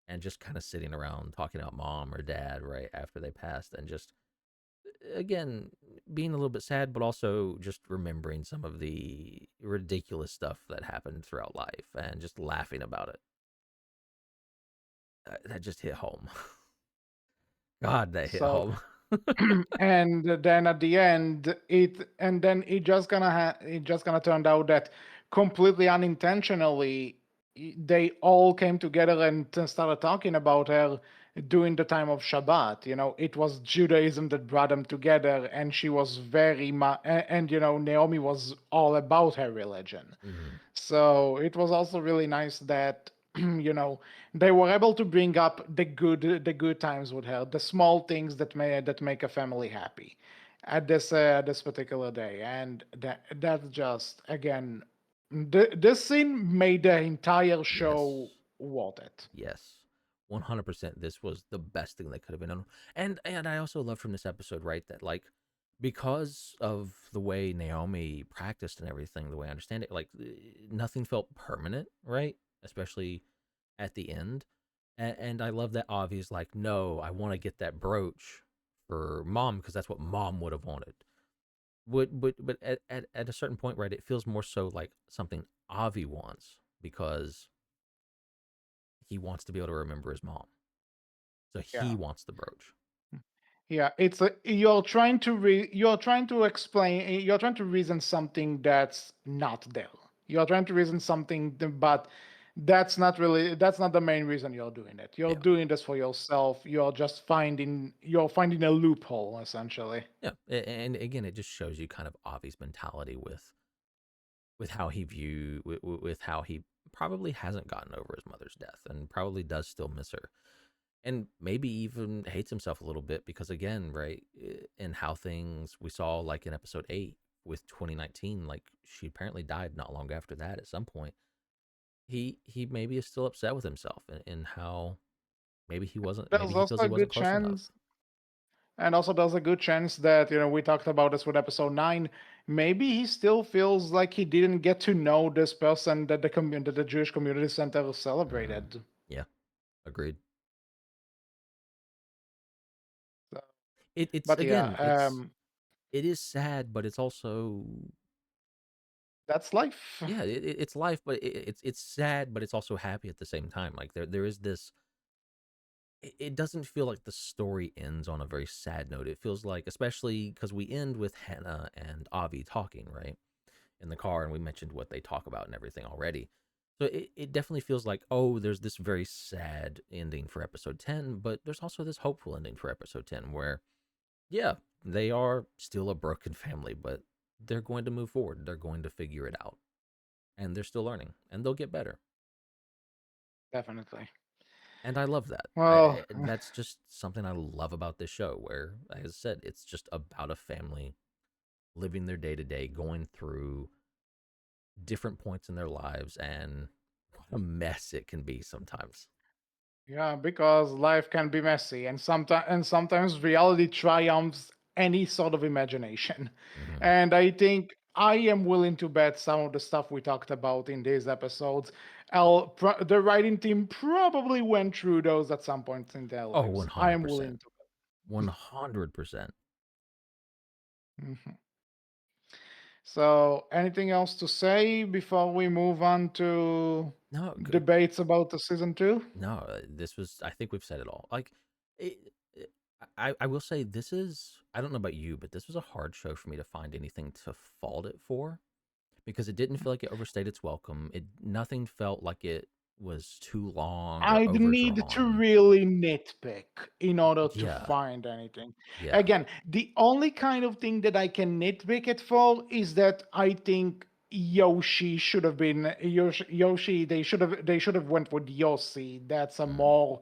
and just kind of sitting around talking about mom or dad right after they passed, and just again being a little bit sad, but also just remembering some of the ridiculous stuff that happened throughout life and just laughing about it. That just hit home. God, that hit So home. and then at the end it just it just gonna turn out that completely unintentionally they all came together and started talking about her during the time of Shabbat. It was Judaism that brought them together, and she was very much, and Naomi was all about her religion. Mhm. So it was also really nice that they were able to bring up the good times with her, the small things that make a family happy at this particular day, and that's just again this scene made the entire show Yes. worth it. Yes. 100%, this was the best thing that could have been done. And I also love from this episode, right, that like because of the way Naomi practiced and everything, the way I understand it, like nothing felt permanent, right? Especially at the end. And I love that Avi's like, no, I want to get that brooch for mom because that's what mom would have wanted. But at a certain point, right, it feels more so like something Avi wants because he wants to be able to remember his mom. So he Yeah. wants the brooch. Yeah, you're trying to reason something that's not there. You're trying to reason something, but that's not the main reason you're doing it. You're Yeah. doing this for yourself. You're finding a loophole essentially. Yeah. And again, it just shows you kind of Avi's mentality with how he with how he probably hasn't gotten over his mother's death and probably does still miss her. And maybe even hates himself a little bit because again, right, in how things we saw like in episode 8 with 2019, like she apparently died not long after that at some point. He maybe is still upset with himself in how maybe There's he feels also he a wasn't good close enough. chance, and also there's a good chance that we talked about this with episode 9. Maybe he still feels like he didn't get to know this person that the Jewish Community Center Mm, celebrated. yeah, agreed. So, It's but yeah, again, it is sad, but it's also that's life. yeah, it's life, but it's sad, but it's also happy at the same time. Like there is this. It doesn't feel like the story ends on a very sad note. It feels like, especially because we end with Hannah and Avi talking right in the car, and we mentioned what they talk about and everything already. So it definitely feels like, oh, there's this very sad ending for episode 10, but there's also this hopeful ending for episode 10 where yeah, they are still a broken family, but they're going to move forward. They're going to figure it out. And they're still learning and they'll get better. Definitely. And I love that. Well, That's just something I love about this show, where, as I said, it's just about a family living their day to day, going through different points in their lives, and what a mess it can be sometimes. yeah, because life can be messy, and sometimes reality triumphs any sort of imagination. Hmm. And I think I am willing to bet some of the stuff we talked about in these episodes, the writing team probably went through those at some point in their Oh, lives. I am 100%. willing to 100%. bet. Mhm. So, anything else to say before we move on to No, debates about the season 2? no, this was. I think we've said it all. Like, it, I will say this is. I don't know about you, but this was a hard show for me to find anything to fault it for because it didn't feel like it overstayed its welcome. It nothing felt like it was too long or I'd need to overdrawn. really nitpick in order to Yeah, find anything. yeah. Again, the only kind of thing that I can nitpick it for is that I think Yoshi should have been Yoshi. They should have went with Yossi. That's a Mm, more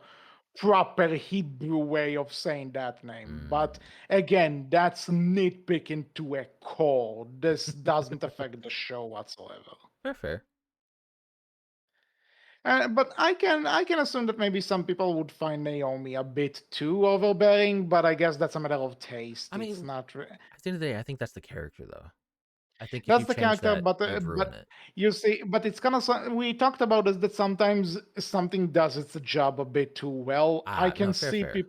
proper Hebrew way of saying that name. But mm. again, that's nitpicking to a core. This doesn't affect the show whatsoever. Fair, fair. But I can assume that maybe some people would find Naomi a bit too overbearing, but I guess that's a matter of I taste. It's mean, not. at the end of the day, I think that's the character, though. I think if you That's the change character, that, you'd ruin but it. you see, but it's kind of we talked about this that sometimes something does its job a bit too well. Ah, no, fair, fair.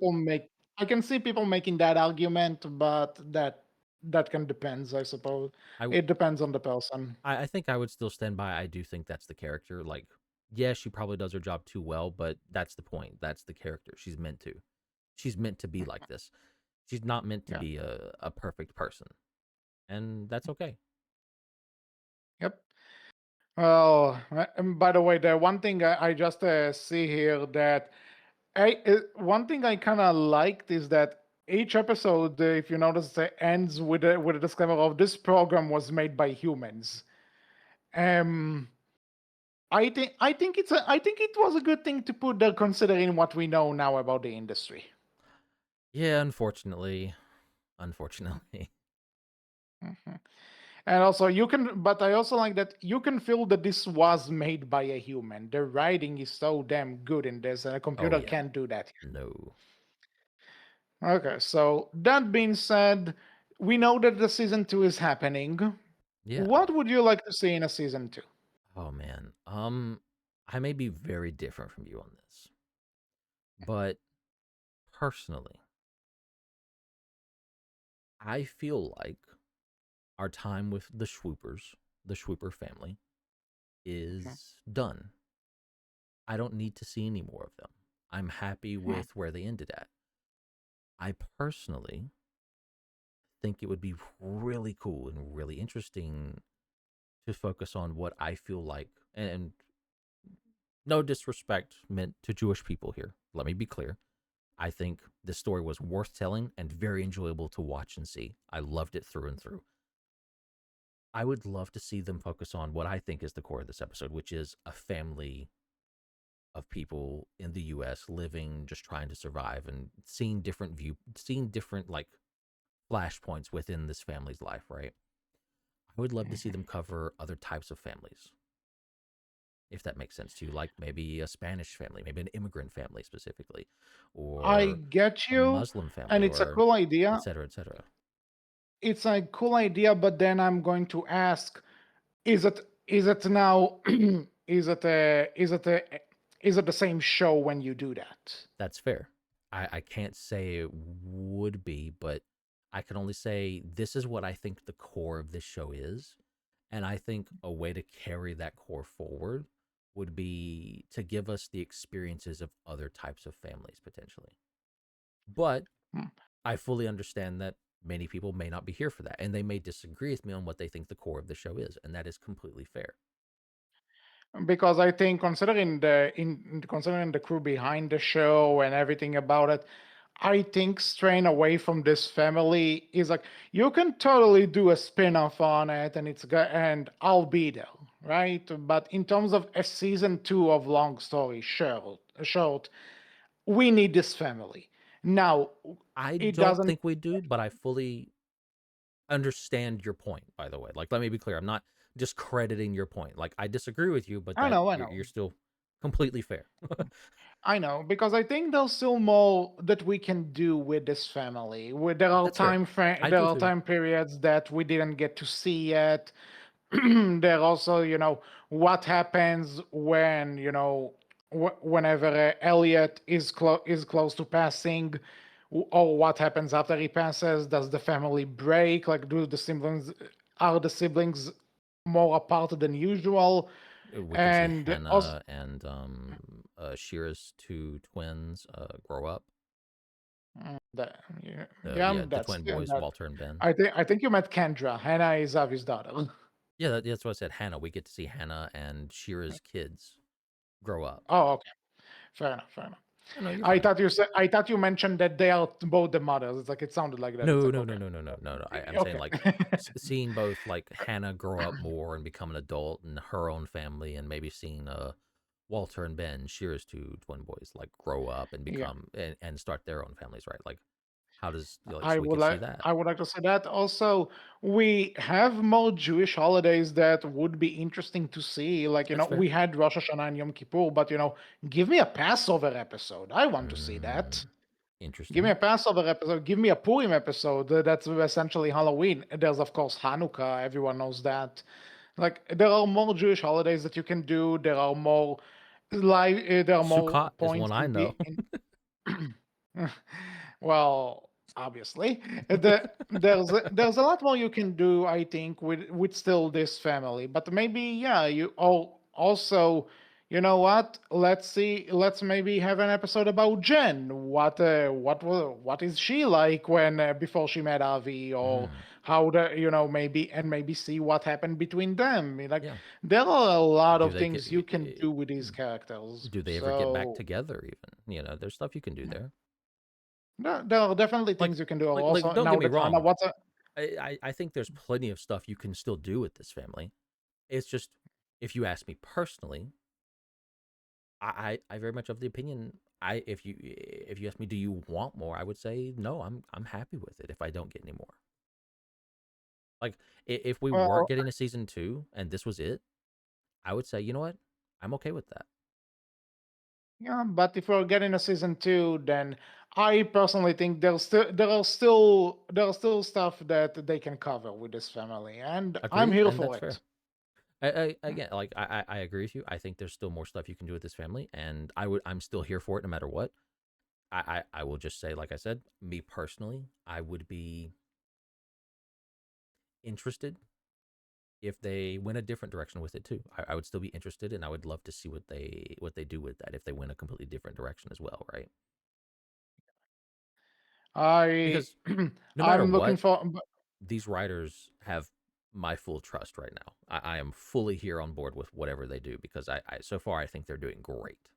I can see people making that argument, but that can depends, I suppose. I It depends on the person. I think I would still stand by. I do think that's the character. Like, yeah, she probably does her job too well, but that's the point. That's the character. She's meant to. She's meant to be like this. She's not meant to Yeah. be a perfect person, and that's okay. Yep. Well, and by the way, the one thing I just see here that one thing I kind of liked is that each episode, if you notice, ends with a disclaimer of this program was made by humans. Um, I think it was a good thing to put there, considering what we know now about the industry. Yeah, unfortunately, unfortunately. Mhm. And also, but I also like that you can feel that this was made by a human. The writing is so damn good in this, and a Oh computer yeah, can't do that. no, Okay, so that being said, we know that the season two is happening. yeah. What would you like to see in a season two? Oh man, I may be very different from you on this, but personally, I feel like our time with the Swoopers, the Swooper family, is done. I don't need to see any more of them. I'm happy Hmm. with where they ended at. I personally think it would be really cool and really interesting to focus on what I feel like, and no disrespect meant to Jewish people here. Let me be clear. I think this story was worth telling and very enjoyable to watch and see. I loved it through and through. I would love to see them focus on what I think is the core of this episode, which is a family of people in the US living, just trying to survive and seeing different like flashpoints within this family's life, right? I would love to see them cover other types of families, if that makes sense to you, like maybe a Spanish family, maybe an immigrant family specifically, I or get a you, Muslim family, and it's a or cool et idea. cetera, et cetera. It's a cool idea, but then I'm going to ask: is it now? Is it the same show when you do that? That's fair. I can't say it would be, but I can only say this is what I think the core of this show is. And I think a way to carry that core forward would be to give us the experiences of other types of families potentially. But Hmm. I fully understand that many people may not be here for that and they may disagree with me on what they think the core of the show is. And that is completely fair. Because I think considering the crew behind the show and everything about it, I think straying away from this family is like you can totally do a spin-off on it and and I'll be there, right? But in terms of a season two of long story short, we need this family. Now, I it don't doesn't think we do, but I fully understand your point, by the way. Like, let me be clear. I'm not discrediting your point. Like, I disagree with you, but I that know, I you're know. still completely fair. I know because I think there's still more that we can do with this family. That's fair. I There do are too. time periods that we didn't get to see yet. There also, what happens when whenever Elliot is close to passing, or what happens after he passes. Does the family break? Like, do the siblings are the siblings more apart than usual? We can see And also, Hannah and Shira's two twins grow up. yeah, yeah, Yeah, the twin boys, that. Walter and Ben. I think you met Kendra. Hannah is Avi's daughter. Yeah, that's what I said. Hannah. We get to see Hannah and Shira's kids grow up. Oh, okay, fair enough, fair enough. Oh, no, you're fine. I thought you mentioned that they are both the mothers. It's like it sounded like that. It's No, like no, no, okay, no, no, no, no, no. I'm saying okay. like seeing both like Hannah grow up more and become an adult and her own family, and maybe seeing Walter and Ben, Shira's two twin boys, like grow up and Yeah, become and start their own families, right? Like, how does like so we could see that? I would like to say that also we have more Jewish holidays that would be interesting to see. Like That's fair. we had Rosh Hashanah and Yom Kippur, but give me a Passover episode. I want to see Mm, that. Give me Interesting. a Passover episode. Give me a Purim episode. That's essentially Halloween. There's of course Hanukkah. Everyone knows that. Like there are more Jewish holidays that you can do. There are more there are more Sukkot is points one I know. well, obviously, there's a lot more you can do. I think with still this family, but maybe yeah, you also. You know what? Let's see. Let's maybe have an episode about Jen. What is she like when before she met Avi, or Mm, how the maybe see what happened between them. Like yeah. there are a lot Do of they get? things you can do with these characters. Do they ever get back So together? Even there's stuff you can do there. there are definitely Like, things you can do. like, Also, don't get now me that Anna, wrong. what's a I think there's plenty of stuff you can still do with this family. It's just, if you ask me personally, I very much of the opinion. If you ask me, do you want more? I would say no. I'm happy with it if I don't get any more. Like, if we weren't well, getting a season two and this was it, I would say, you know what, I'm okay with that. yeah. But if we're getting a season two, then I personally think there are still stuff that they can cover with this family, and I'm Agreed, here and for that's fair. it. Again, like I agree with you. I think there's still more stuff you can do with this family, and I'm still here for it no matter what. I will just say, like I said, me personally, I would be interested if they went a different direction with it too. I would still be interested, and I would love to see what they do with that if they went a completely different direction as well, right? I Because no matter I'm looking what, for. these writers have my full trust right now. I am fully here on board with whatever they do because I so far I think they're doing great.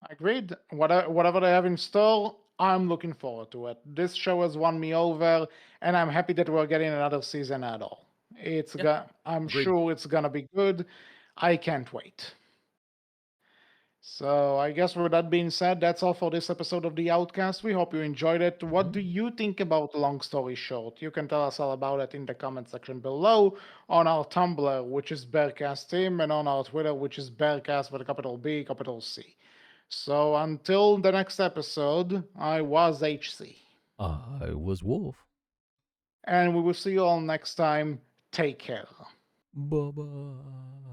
Agreed. Whatever they have in store, I'm looking forward to it. This show has won me over, and I'm happy that we're getting another season at all. Yeah, I'm agreed. sure it's gonna be good. I can't wait. So I guess with that being said, that's all for this episode of the Outcast. We hope you enjoyed it. What do Hmm. you think about Long Story Short? You can tell us all about it in the comment section below, on our Tumblr, which is Berkcast Team, and on our Twitter, which is Berkcast with a capital B, capital C. So until the next episode, I was HC. I was Wolf. And we will see you all next time. Take care. Bye bye.